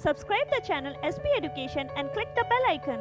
Subscribe the channel SP Education and click the bell icon.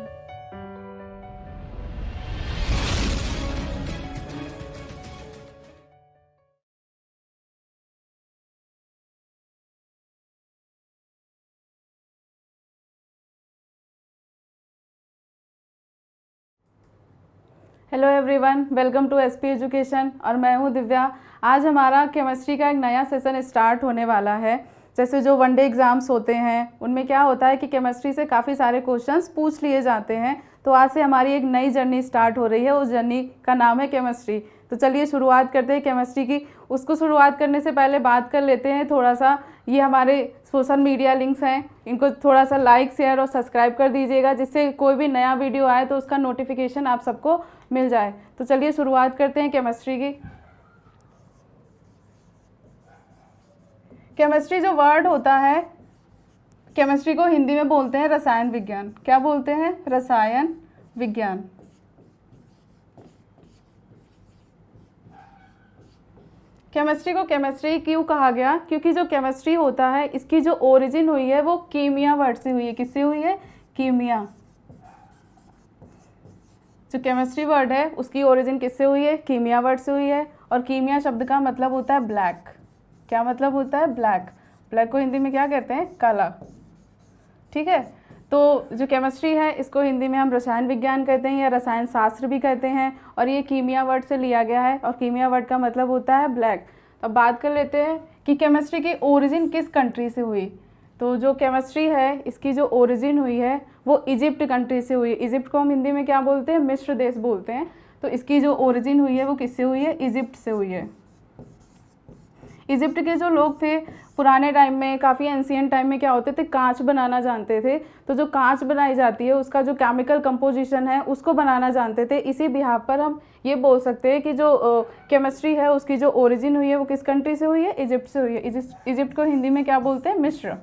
Hello everyone, welcome to SP education और मैं हूं दिव्या। आज हमारा chemistry का एक नया सेशन स्टार्ट होने वाला है। जैसे जो वनडे एग्ज़ाम्स होते हैं उनमें क्या होता है कि केमिस्ट्री से काफ़ी सारे क्वेश्चंस पूछ लिए जाते हैं। तो आज से हमारी एक नई जर्नी स्टार्ट हो रही है, उस जर्नी का नाम है केमिस्ट्री। तो चलिए शुरुआत करते हैं केमिस्ट्री की। उसको शुरुआत करने से पहले बात कर लेते हैं थोड़ा सा, ये हमारे सोशल मीडिया लिंक्स हैं, इनको थोड़ा सा लाइक शेयर और सब्सक्राइब कर दीजिएगा, जिससे कोई भी नया वीडियो आए तो उसका नोटिफिकेशन आप सबको मिल जाए। तो चलिए शुरुआत करते हैं केमिस्ट्री की। केमिस्ट्री जो वर्ड होता है, केमिस्ट्री को हिंदी में बोलते हैं रसायन विज्ञान। क्या बोलते हैं? रसायन विज्ञान। केमिस्ट्री को केमिस्ट्री क्यों कहा गया? क्योंकि जो केमिस्ट्री होता है इसकी जो ओरिजिन हुई है वो कीमिया वर्ड से हुई है। किससे हुई है? कीमिया। जो केमिस्ट्री वर्ड है उसकी ओरिजिन किससे हुई है? कीमिया वर्ड से हुई है। और कीमिया शब्द का मतलब होता है ब्लैक। क्या मतलब होता है? ब्लैक। ब्लैक को हिंदी में क्या कहते हैं? काला। ठीक है, तो जो केमिस्ट्री है इसको हिंदी में हम रसायन विज्ञान कहते हैं या रसायन शास्त्र भी कहते हैं, और ये कीमिया वर्ड से लिया गया है और कीमिया वर्ड का मतलब होता है ब्लैक। अब बात कर लेते हैं कि केमिस्ट्री की ओरिजिन किस कंट्री से हुई। तो जो केमिस्ट्री है इसकी जो ओरिजिन हुई है वो इजिप्ट कंट्री से हुई है। इजिप्ट को हम हिंदी में क्या बोलते हैं? मिस्र देश बोलते हैं। तो इसकी जो ओरिजिन हुई है वो किससे हुई है? इजिप्ट से हुई है। इजिप्ट के जो लोग थे पुराने टाइम में, काफ़ी एंशियंट टाइम में क्या होते थे? कांच बनाना जानते थे। तो जो कांच बनाई जाती है उसका जो केमिकल कंपोजिशन है उसको बनाना जानते थे। इसी बिहाफ पर हम ये बोल सकते हैं कि जो केमिस्ट्री है उसकी जो ओरिजिन हुई है वो किस कंट्री से हुई है? इजिप्ट से हुई है। इजिप्ट को हिंदी में क्या बोलते हैं? मिस्र।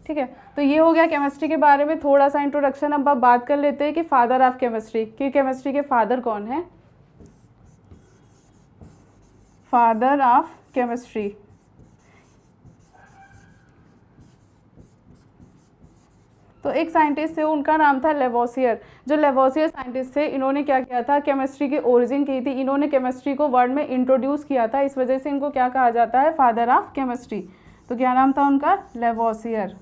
ठीक है, तो ये हो गया केमिस्ट्री के बारे में थोड़ा सा इंट्रोडक्शन। अब बात कर लेते हैं कि फादर ऑफ केमिस्ट्री, कि केमिस्ट्री के फादर कौन है? फादर ऑफ केमिस्ट्री, तो एक साइंटिस्ट थे, उनका नाम था लेवोसियर। जो लेवोसियर साइंटिस्ट थे इन्होंने क्या किया था? केमिस्ट्री की ओरिजिन की थी। इन्होंने केमिस्ट्री को वर्ल्ड में इंट्रोड्यूस किया था, इस वजह से इनको क्या कहा जाता है? Father of chemistry. तो क्या नाम था उनका? लेवोसियर।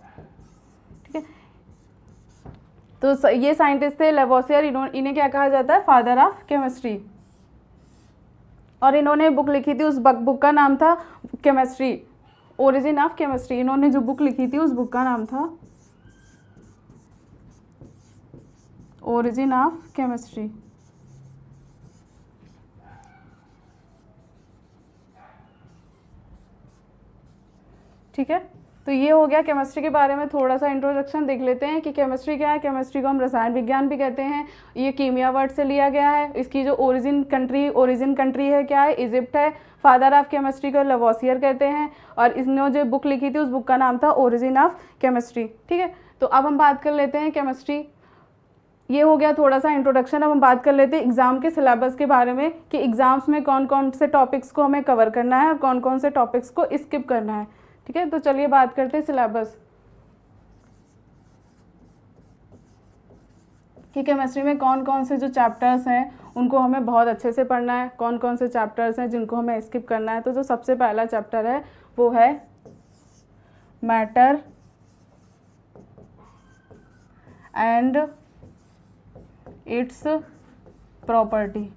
ठीक है, तो ये साइंटिस्ट थे लेवोसियर, इन्हें क्या कहा जाता है? Father of chemistry. और इन्होंने बुक लिखी थी, उस बुक का नाम था केमिस्ट्री, ओरिजिन ऑफ केमिस्ट्री। इन्होंने जो बुक लिखी थी उस बुक का नाम था ओरिजिन ऑफ केमिस्ट्री। ठीक है, तो ये हो गया केमिस्ट्री के बारे में थोड़ा सा इंट्रोडक्शन। देख लेते हैं कि केमिस्ट्री क्या है। केमिस्ट्री को हम रसायन विज्ञान भी कहते हैं। ये कीमिया वर्ड से लिया गया है। इसकी जो ओरिजिन कंट्री है क्या है? इजिप्ट है। फादर ऑफ केमिस्ट्री को लेवोसियर कहते हैं और इसने जो बुक लिखी थी उस बुक का नाम था ओरिजिन ऑफ केमिस्ट्री। ठीक है, तो अब हम बात कर लेते हैं केमिस्ट्री, ये हो गया थोड़ा सा इंट्रोडक्शन। अब हम बात कर लेते हैं एग्जाम के सिलेबस के बारे में कि एग्जाम्स में कौन कौन से टॉपिक्स को हमें कवर करना है और कौन कौन से टॉपिक्स को स्किप करना है। ठीक है, तो चलिए बात करते हैं सिलेबस कि केमिस्ट्री में कौन कौन से जो चैप्टर्स हैं उनको हमें बहुत अच्छे से पढ़ना है, कौन कौन से चैप्टर्स हैं जिनको हमें स्किप करना है। तो जो सबसे पहला चैप्टर है वो है मैटर एंड इट्स प्रॉपर्टी।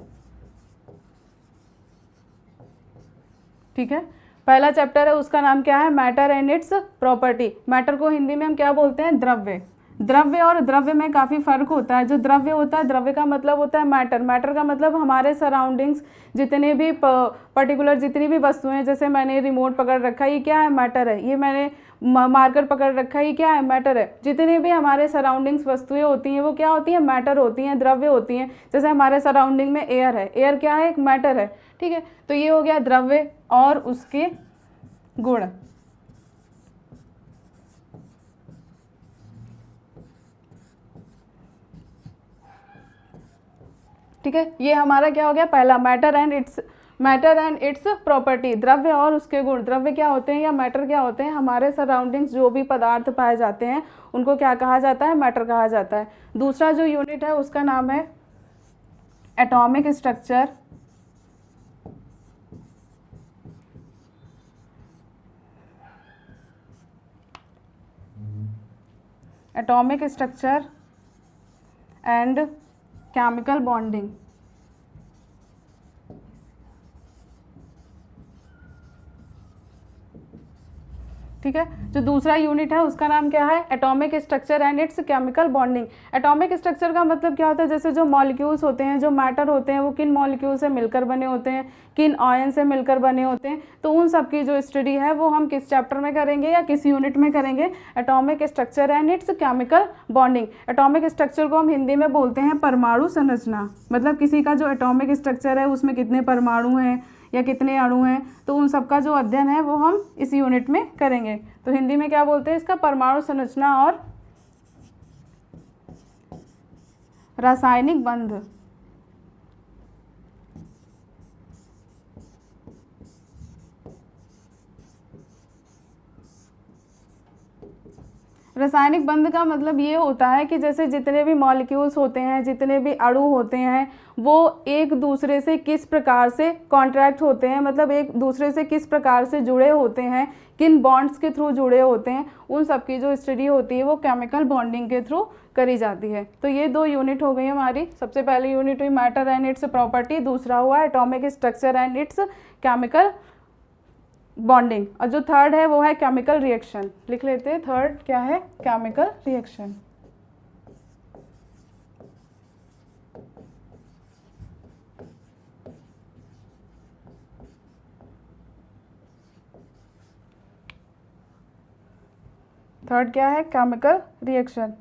ठीक है, पहला चैप्टर है उसका नाम क्या है? Matter and its property. Matter को हिंदी में हम क्या बोलते हैं? द्रव्य। द्रव्य और द्रव्य में काफ़ी फर्क होता है। जो द्रव्य होता है, द्रव्य का मतलब होता है मैटर। मैटर का मतलब हमारे सराउंडिंग्स जितने भी पर्टिकुलर जितनी भी वस्तुएं, जैसे मैंने रिमोट पकड़ रखा है, ये क्या है? मैटर है। ये मैंने मार्कर पकड़ रखा है, ये क्या है? मैटर है। जितने भी हमारे सराउंडिंग्स वस्तुएं होती हैं वो क्या होती हैं? मैटर होती हैं, द्रव्य होती हैं। जैसे हमारे सराउंडिंग में एयर है, एयर क्या है? एक मैटर है। ठीक है, तो ये हो गया द्रव्य और उसके गुण। ठीक है, ये हमारा क्या हो गया? पहला matter and matter and its property, द्रव्य और उसके गुण। द्रव्य क्या होते हैं या मैटर क्या होते हैं? हमारे सराउंडिंग्स जो भी पदार्थ पाए जाते हैं उनको क्या कहा जाता है? मैटर कहा जाता है। दूसरा जो यूनिट है उसका नाम है atomic structure atomic structure and chemical bonding. ठीक है, जो दूसरा यूनिट है उसका नाम क्या है? Atomic structure and it's chemical bonding. Atomic structure का मतलब क्या होता है? जैसे जो मॉलिक्यूल्स होते हैं, जो मैटर होते हैं, वो किन मॉलिक्यूल से मिलकर बने होते हैं, किन आयन से मिलकर बने होते हैं, तो उन सब की जो स्टडी है वो हम किस चैप्टर में करेंगे या किस यूनिट में करेंगे? Atomic structure and it's chemical bonding. Atomic structure को हम हिंदी में बोलते हैं परमाणु संरचना। मतलब किसी का जो एटॉमिक स्ट्रक्चर है उसमें कितने परमाणु हैं या कितने अणु हैं, तो उन सब का जो अध्ययन है वो हम इस यूनिट में करेंगे। तो हिंदी में क्या बोलते हैं इसका? परमाणु संरचना और रासायनिक बंध। रासायनिक बंध का मतलब ये होता है कि जैसे जितने भी मॉलिक्यूल्स होते हैं, जितने भी अणु होते हैं, वो एक दूसरे से किस प्रकार से कॉन्ट्रैक्ट होते हैं, मतलब एक दूसरे से किस प्रकार से जुड़े होते हैं, किन बॉन्ड्स के थ्रू जुड़े होते हैं, उन सब की जो स्टडी होती है वो केमिकल बॉन्डिंग के थ्रू करी जाती है। तो ये दो यूनिट हो गई हमारी। सबसे पहले यूनिट हुई मैटर एंड इट्स प्रॉपर्टी, दूसरा हुआ atomic structure and it's chemical bonding, और जो थर्ड है वो है केमिकल रिएक्शन। लिख लेते हैं, थर्ड क्या है? Chemical reaction. थर्ड क्या है? Chemical reaction.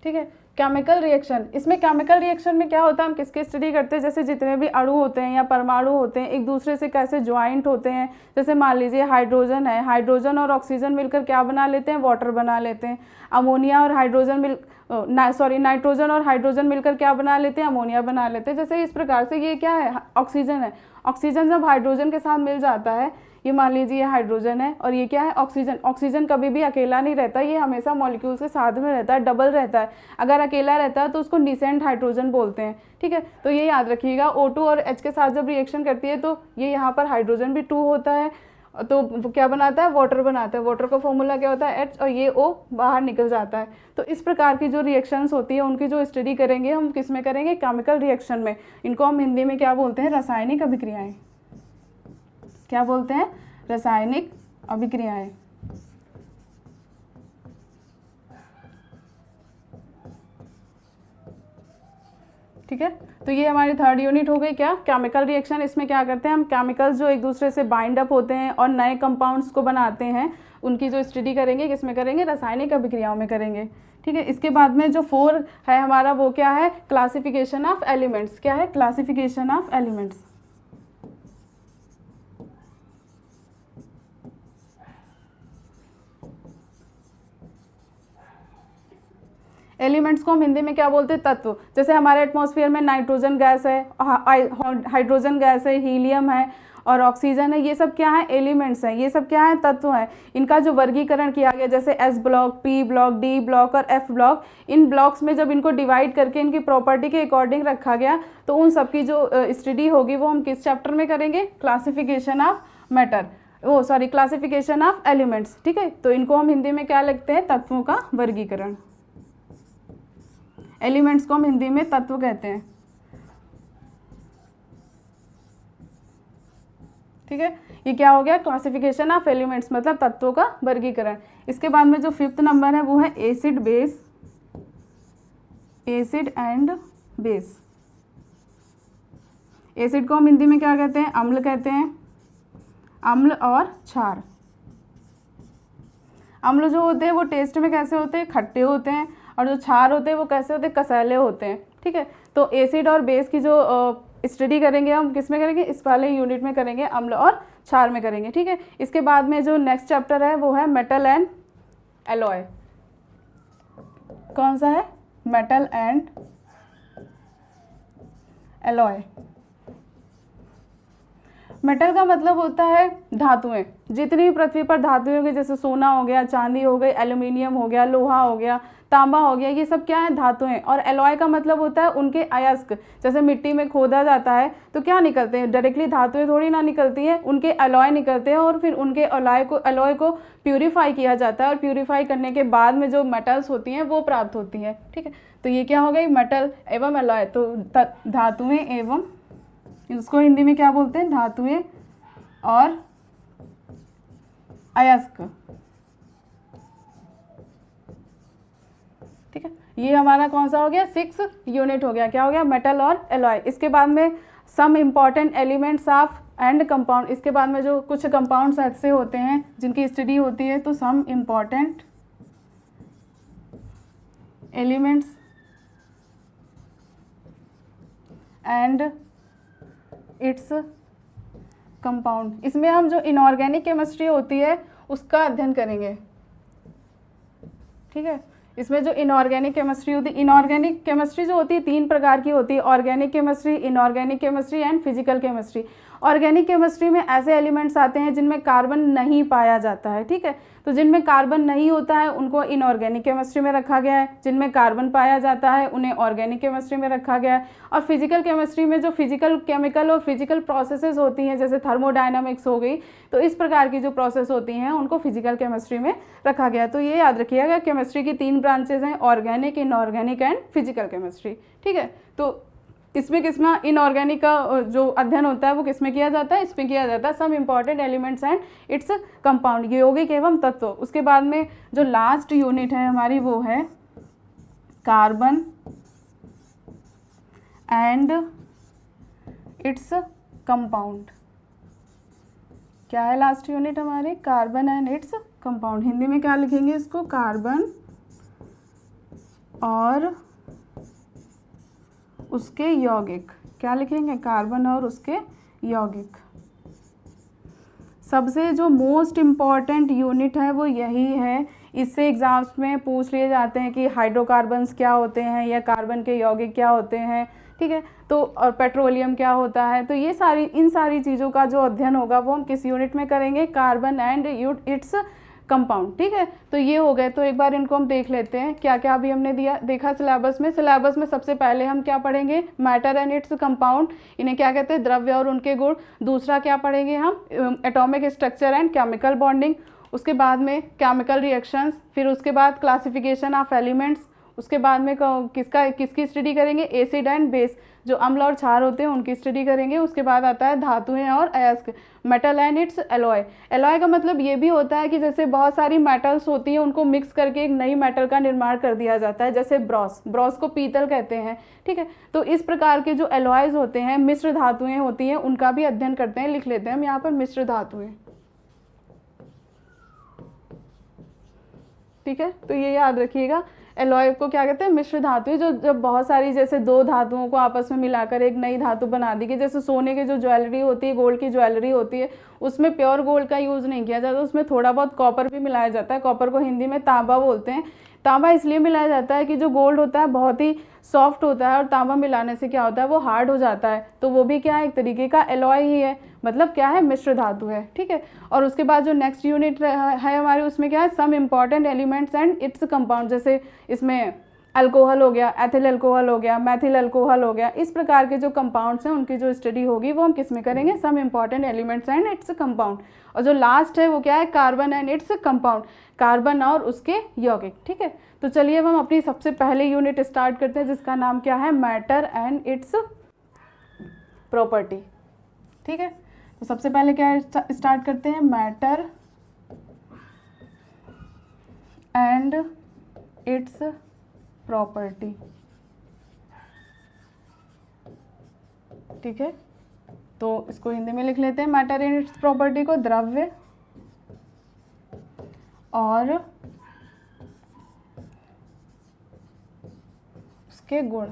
ठीक है, केमिकल रिएक्शन। इसमें केमिकल रिएक्शन में क्या होता है? हम किसकी स्टडी करते हैं? जैसे जितने भी अणु होते हैं या परमाणु होते हैं एक दूसरे से कैसे ज्वाइंट होते हैं। जैसे मान लीजिए हाइड्रोजन है, हाइड्रोजन और ऑक्सीजन मिलकर क्या बना लेते हैं? वाटर बना लेते हैं। अमोनिया और हाइड्रोजन नाइट्रोजन और हाइड्रोजन मिलकर क्या बना लेते हैं? अमोनिया बना लेते हैं। जैसे इस प्रकार से ये क्या है? ऑक्सीजन है। ऑक्सीजन जब हाइड्रोजन के साथ मिल जाता है, ये मान लीजिए हाइड्रोजन है और ये क्या है? ऑक्सीजन। ऑक्सीजन कभी भी अकेला नहीं रहता, ये हमेशा मॉलिक्यूल्स के साथ में रहता है, डबल रहता है। अगर अकेला रहता है तो उसको डिसेंट हाइड्रोजन बोलते हैं। ठीक है, तो ये याद रखिएगा। O2 और H के साथ जब रिएक्शन करती है तो ये यहाँ पर हाइड्रोजन भी 2 होता है, तो वो क्या बनाता है? वाटर बनाता है। वाटर का फॉर्मूला क्या होता है? H, और ये O बाहर निकल जाता है। तो इस प्रकार की जो रिएक्शंस होती है उनकी जो स्टडी करेंगे हम किस में करेंगे? केमिकल रिएक्शन में। इनको हम हिंदी में क्या बोलते हैं? रासायनिक अभिक्रियाएं। क्या बोलते हैं? रासायनिक अभिक्रियाएं। ठीक है, तो ये हमारी थर्ड यूनिट हो गई क्या? Chemical reaction. इसमें क्या करते हैं हम? केमिकल्स जो एक दूसरे से बाइंड अप होते हैं और नए कंपाउंड्स को बनाते हैं, उनकी जो स्टडी करेंगे किसमें करेंगे? रासायनिक अभिक्रियाओं में करेंगे। ठीक है, इसके बाद में जो 4 है हमारा वो क्या है? Classification of elements. क्या है? Classification of elements. एलिमेंट्स को हम हिंदी में क्या बोलते हैं? तत्व। जैसे हमारे एटमॉस्फेयर में नाइट्रोजन गैस है, हाइड्रोजन गैस है, हीलियम है और ऑक्सीजन है, ये सब क्या है? एलिमेंट्स हैं। ये सब क्या है? तत्व हैं। इनका जो वर्गीकरण किया गया, जैसे S block, P block, D block और F ब्लॉक, इन ब्लॉक्स में जब इनको डिवाइड करके इनकी प्रॉपर्टी के अकॉर्डिंग रखा गया, तो उन सब की जो स्टडी होगी वो हम किस चैप्टर में करेंगे? Classification of matter, classification of elements. ठीक है, तो इनको हम हिंदी में क्या लिखते हैं? तत्वों का वर्गीकरण। एलिमेंट्स को हम हिंदी में तत्व कहते हैं। ठीक है, ये क्या हो गया? क्लासिफिकेशन ऑफ एलिमेंट्स, मतलब तत्वों का वर्गीकरण। इसके बाद में जो 5th नंबर है वो है acid base, acid and base. Acid को हम हिंदी में क्या कहते हैं? अम्ल कहते हैं। अम्ल और क्षार। अम्ल जो होते हैं वो टेस्ट में कैसे होते हैं? खट्टे होते हैं, और जो क्षार होते हैं वो कैसे होते हैं? कसैले होते हैं। ठीक है, तो एसिड और बेस की जो स्टडी करेंगे हम किस में करेंगे? इस वाले यूनिट में करेंगे, अम्ल और क्षार में करेंगे। ठीक है, इसके बाद में जो नेक्स्ट चैप्टर है वो है मेटल एंड एलॉय। कौन सा है? Metal and alloy. मेटल का मतलब होता है धातुएं, जितनी भी पृथ्वी पर धातुएं होंगी, जैसे सोना हो गया, चांदी हो गई, एल्यूमिनियम हो गया, लोहा हो गया, तांबा हो गया, ये सब क्या है, धातुएं। और एलॉय का मतलब होता है उनके अयस्क, जैसे मिट्टी में खोदा जाता है तो क्या निकलते हैं, डायरेक्टली धातुएं थोड़ी ना निकलती हैं, उनके एलॉय निकलते हैं और फिर उनके एलॉय को प्यूरिफाई किया जाता है और प्यूरिफाई करने के बाद में जो मेटल्स होती हैं वो प्राप्त होती हैं। ठीक है, तो ये क्या हो गई, मेटल एवं एलॉय। तो धातुएं एवं, इसको हिंदी में क्या बोलते हैं, धातुएं और अयस्क। ठीक है, ये हमारा कौन सा हो गया, 6 यूनिट हो गया, क्या हो गया, मेटल और एलॉय। इसके बाद में some important elements of and compound, इसके बाद में जो कुछ कंपाउंड्स ऐसे होते हैं जिनकी स्टडी होती है, तो some important elements and its compound. इसमें हम जो इनऑर्गेनिक केमिस्ट्री होती है उसका अध्ययन करेंगे। ठीक है, इसमें जो इनऑर्गेनिक केमिस्ट्री होती है, इनऑर्गेनिक केमिस्ट्री जो होती है 3 प्रकार की होती है, organic chemistry, inorganic chemistry and physical chemistry. Organic chemistry में ऐसे एलिमेंट्स आते हैं जिनमें कार्बन नहीं पाया जाता है। ठीक है, तो जिनमें कार्बन नहीं होता है उनको इनऑर्गेनिक केमिस्ट्री में रखा गया है, जिनमें कार्बन पाया जाता है उन्हें ऑर्गेनिक केमिस्ट्री में रखा गया है। और फिजिकल केमिस्ट्री में जो फिजिकल, केमिकल और फिजिकल प्रोसेसेस होती हैं, जैसे थर्मोडायनामिक्स हो गई, तो इस प्रकार की जो प्रोसेस होती हैं उनको फिजिकल केमिस्ट्री में रखा गया है। तो ये याद रखिएगा, केमिस्ट्री की 3 ब्रांचेज हैं, organic, inorganic and physical chemistry. ठीक है, तो इसमें किसमें इनऑर्गेनिक का जो अध्ययन होता है वो किसमें किया जाता है, इसमें किया जाता है some important elements and its compound, यौगिक एवं तत्व। उसके बाद में जो लास्ट यूनिट है हमारी वो है कार्बन एंड इट्स कंपाउंड। क्या है लास्ट यूनिट हमारी, carbon and its compound. Hindi में क्या लिखेंगे इसको, कार्बन और उसके यौगिक। क्या लिखेंगे, कार्बन और उसके यौगिक। सबसे जो मोस्ट इम्पॉर्टेंट यूनिट है वो यही है। इससे एग्जाम्स में पूछ लिए जाते हैं कि हाइड्रोकार्बन्स क्या होते हैं या कार्बन के यौगिक क्या होते हैं। ठीक है, तो और पेट्रोलियम क्या होता है। तो ये सारी, इन सारी चीज़ों का जो अध्ययन होगा वो हम किस यूनिट में करेंगे, कार्बन एंड इट्स कंपाउंड। ठीक है, तो ये हो गए। तो एक बार इनको हम देख लेते हैं क्या क्या अभी हमने देखा सिलेबस में। सिलेबस में सबसे पहले हम क्या पढ़ेंगे, मैटर एंड इट्स कंपाउंड, इन्हें क्या कहते हैं, द्रव्य और उनके गुण। दूसरा क्या पढ़ेंगे हम, atomic structure and chemical bonding. उसके बाद में केमिकल रिएक्शंस, फिर उसके बाद क्लासिफिकेशन ऑफ एलिमेंट्स। उसके बाद में किसकी स्टडी करेंगे, एसिड एंड बेस, जो अम्ल और क्षार होते हैं उनकी स्टडी करेंगे। उसके बाद आता है धातुएं और अयस्क, metal and it's alloy. Alloy का मतलब ये भी होता है कि जैसे बहुत सारी मेटल्स होती हैं उनको मिक्स करके एक नई मेटल का निर्माण कर दिया जाता है, जैसे ब्रॉस को पीतल कहते हैं। ठीक है, तो इस प्रकार के जो एलॉयज होते हैं, मिश्र धातुएं होती हैं, उनका भी अध्ययन करते हैं। लिख लेते हैं हम यहाँ पर मिश्र धातुएं। ठीक है, तो ये याद रखिएगा, एलॉय को क्या कहते हैं, मिश्र धातु। जो जब बहुत सारी जैसे 2 धातुओं को आपस में मिलाकर एक नई धातु बना दी गई, जैसे सोने की जो ज्वेलरी होती है, गोल्ड की ज्वेलरी होती है, उसमें प्योर गोल्ड का यूज़ नहीं किया जाता, उसमें थोड़ा बहुत कॉपर भी मिलाया जाता है। कॉपर को हिंदी में तांबा बोलते हैं। तांबा इसलिए मिलाया जाता है कि जो गोल्ड होता है बहुत ही सॉफ्ट होता है और तांबा मिलाने से क्या होता है, वो हार्ड हो जाता है। तो वो भी क्या है, एक तरीके का एलॉय ही है, मतलब क्या है, मिश्र धातु है। ठीक है, और उसके बाद जो नेक्स्ट यूनिट है हमारी, उसमें क्या है, some important elements and its compound. जैसे इसमें अल्कोहल हो गया, एथिल अल्कोहल हो गया, मैथिल अल्कोहल हो गया, इस प्रकार के जो कंपाउंड्स हैं उनकी जो स्टडी होगी वो हम किस में करेंगे, some important elements and its compound. और जो लास्ट है वो क्या है, carbon and its compound, carbon और उसके यौगिक। ठीक है, तो चलिए अब हम अपनी सबसे पहले यूनिट स्टार्ट करते हैं जिसका नाम क्या है, मैटर एंड इट्स प्रॉपर्टी। ठीक है, तो सबसे पहले क्या स्टार्ट करते हैं, मैटर एंड इट्स प्रॉपर्टी। ठीक है, तो इसको हिंदी में लिख लेते हैं, मैटर एंड इट्स प्रॉपर्टी को, द्रव्य और उसके गुण।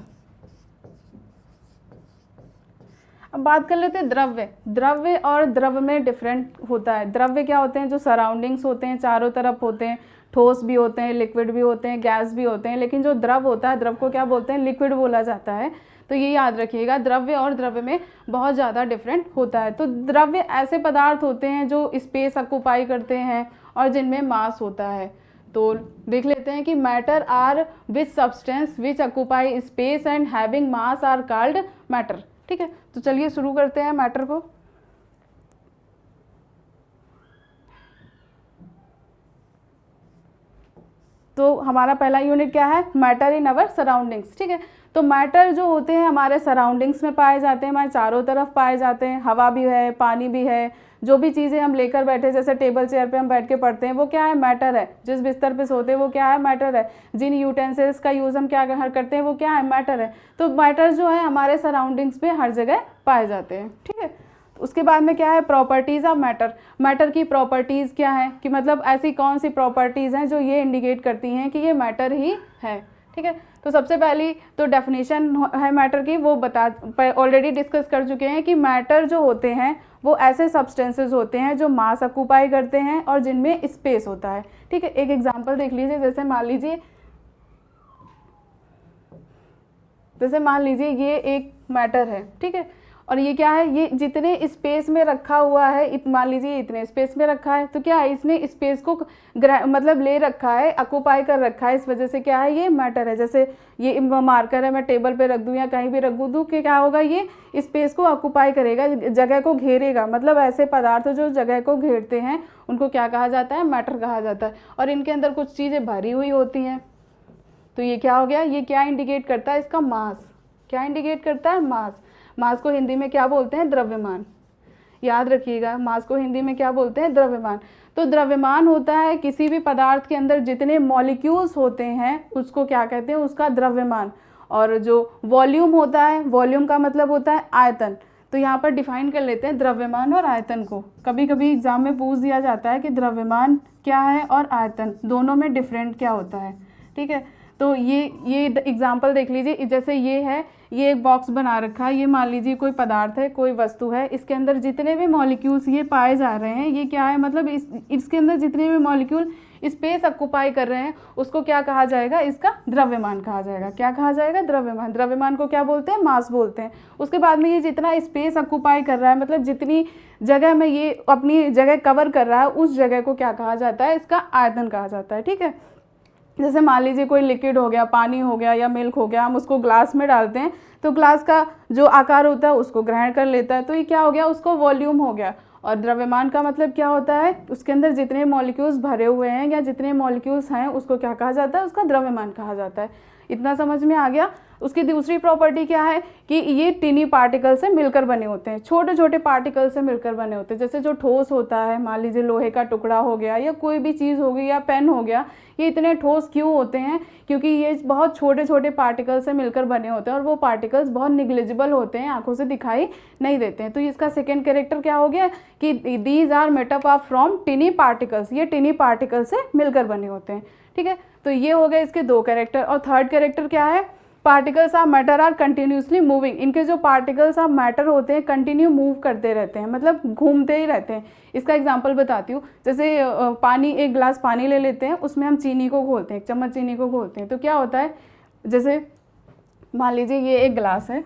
अब बात कर लेते हैं द्रव्य। द्रव्य और द्रव में डिफरेंट होता है। द्रव्य क्या होते हैं, जो सराउंडिंग्स होते हैं, चारों तरफ होते हैं, ठोस भी होते हैं, लिक्विड भी होते हैं, गैस भी होते हैं। लेकिन जो द्रव होता है, द्रव को क्या बोलते हैं, लिक्विड बोला जाता है। तो ये याद रखिएगा, द्रव्य और द्रव्य में बहुत ज़्यादा डिफरेंट होता है। तो द्रव्य ऐसे पदार्थ होते हैं जो स्पेस ऑक्युपाई करते हैं और जिनमें मास होता है। तो देख लेते हैं कि matter are which substance which occupy space and having mass are called matter. ठीक है, तो चलिए शुरू करते हैं मैटर को। तो हमारा पहला यूनिट क्या है, मैटर इन अवर सराउंडिंग्स। ठीक है, तो मैटर जो होते हैं हमारे सराउंडिंग्स में पाए जाते हैं, हमारे चारों तरफ पाए जाते हैं। हवा भी है, पानी भी है, जो भी चीज़ें हम लेकर बैठे, जैसे टेबल चेयर पे हम बैठ के पढ़ते हैं, वो क्या है, मैटर है। जिस बिस्तर पे सोते हैं वो क्या है, मैटर है। जिन यूटेंसिल्स का यूज़ हम क्या करते हैं वो क्या है, मैटर है। तो मैटर जो है हमारे सराउंडिंग्स में हर जगह पाए जाते हैं। ठीक है, उसके बाद में क्या है, प्रॉपर्टीज़ ऑफ मैटर। मैटर की प्रॉपर्टीज़ क्या है, कि मतलब ऐसी कौन सी प्रॉपर्टीज़ हैं जो ये इंडिकेट करती हैं कि ये मैटर ही है। ठीक है, तो सबसे पहली तो डेफिनेशन है मैटर की, वो ऑलरेडी डिस्कस कर चुके हैं कि मैटर जो होते हैं वो ऐसे सब्सटेंसेस होते हैं जो मास ऑक्युपाई करते हैं और जिनमें स्पेस होता है। ठीक है, एक एग्जांपल देख लीजिए, जैसे मान लीजिए ये एक मैटर है। ठीक है, और ये क्या है, ये जितने स्पेस में रखा हुआ है, मान लीजिए इतने स्पेस में रखा है, तो क्या है, इसने स्पेस को मतलब ले रखा है, ऑक्युपाई कर रखा है, इस वजह से क्या है, ये मैटर है। जैसे ये मार्कर है, मैं टेबल पे रख दूं या कहीं भी रख दूं कि क्या होगा, ये स्पेस को ऑक्युपाई करेगा, जगह को घेरेगा। मतलब ऐसे पदार्थ जो जगह को घेरते हैं उनको क्या कहा जाता है, मैटर कहा जाता है। और इनके अंदर कुछ चीज़ें भरी हुई होती हैं। तो ये क्या हो गया, ये क्या इंडिकेट करता है, इसका मास। क्या इंडिकेट करता है, मास। मास को हिंदी में क्या बोलते हैं, द्रव्यमान। याद रखिएगा, मास को हिंदी में क्या बोलते हैं, द्रव्यमान। तो द्रव्यमान होता है किसी भी पदार्थ के अंदर जितने मॉलिक्यूल्स होते हैं उसको क्या कहते हैं, उसका द्रव्यमान। और जो वॉल्यूम होता है, वॉल्यूम का मतलब होता है आयतन। तो यहाँ पर डिफाइन कर लेते हैं द्रव्यमान और आयतन को। कभी कभी एग्जाम में पूछ दिया जाता है कि द्रव्यमान क्या है और आयतन दोनों में डिफरेंट क्या होता है। ठीक है, तो ये एग्जाम्पल देख लीजिए, जैसे ये है, ये एक बॉक्स बना रखा है, ये मान लीजिए कोई पदार्थ है, कोई वस्तु है, इसके अंदर जितने भी मॉलिक्यूल्स ये पाए जा रहे हैं, ये क्या है, मतलब इसके अंदर जितने भी मॉलिक्यूल स्पेस ऑक्युपाई कर रहे हैं उसको क्या कहा जाएगा, इसका द्रव्यमान कहा जाएगा। क्या कहा जाएगा, द्रव्यमान। द्रव्यमान को क्या बोलते हैं, मास बोलते हैं। उसके बाद में ये जितना स्पेस ऑक्युपाई कर रहा है, मतलब जितनी जगह में ये अपनी जगह कवर कर रहा है, उस जगह को क्या कहा जाता है, इसका आयतन कहा जाता है। ठीक है, जैसे मान लीजिए कोई लिक्विड हो गया, पानी हो गया या मिल्क हो गया, हम उसको ग्लास में डालते हैं तो ग्लास का जो आकार होता है उसको ग्रहण कर लेता है, तो ये क्या हो गया, उसको वॉल्यूम हो गया। और द्रव्यमान का मतलब क्या होता है, उसके अंदर जितने मॉलिक्यूल्स भरे हुए हैं या जितने मॉलिक्यूल्स हैं उसको क्या कहा जाता है, उसका द्रव्यमान कहा जाता है। इतना समझ में आ गया। उसकी दूसरी प्रॉपर्टी क्या है कि ये टिनी पार्टिकल से मिलकर बने होते हैं, छोटे छोटे पार्टिकल से मिलकर बने होते हैं। जैसे जो ठोस होता है, मान लीजिए लोहे का टुकड़ा हो गया या कोई भी चीज़ हो गई या पेन हो गया, ये इतने ठोस क्यों होते हैं, क्योंकि ये बहुत छोटे छोटे पार्टिकल से मिलकर बने होते हैं और वो पार्टिकल्स बहुत निग्लिजिबल होते हैं, आंखों से दिखाई नहीं देते हैं। तो इसका सेकेंड कैरेक्टर क्या हो गया कि these are made up from tiny particles, ये टिनी पार्टिकल से मिलकर बने होते हैं। ठीक है, तो ये हो गए इसके दो कैरेक्टर। और थर्ड कैरेक्टर क्या है, particles of matter are continuously moving. इनके जो पार्टिकल्स ऑफ मैटर होते हैं कंटिन्यू मूव करते रहते हैं, मतलब घूमते ही रहते हैं। इसका एग्जांपल बताती हूँ। जैसे पानी, एक गिलास पानी ले लेते हैं, उसमें हम चीनी को घोलते हैं, एक चम्मच चीनी को घोलते हैं, तो क्या होता है, जैसे मान लीजिए ये एक गिलास है,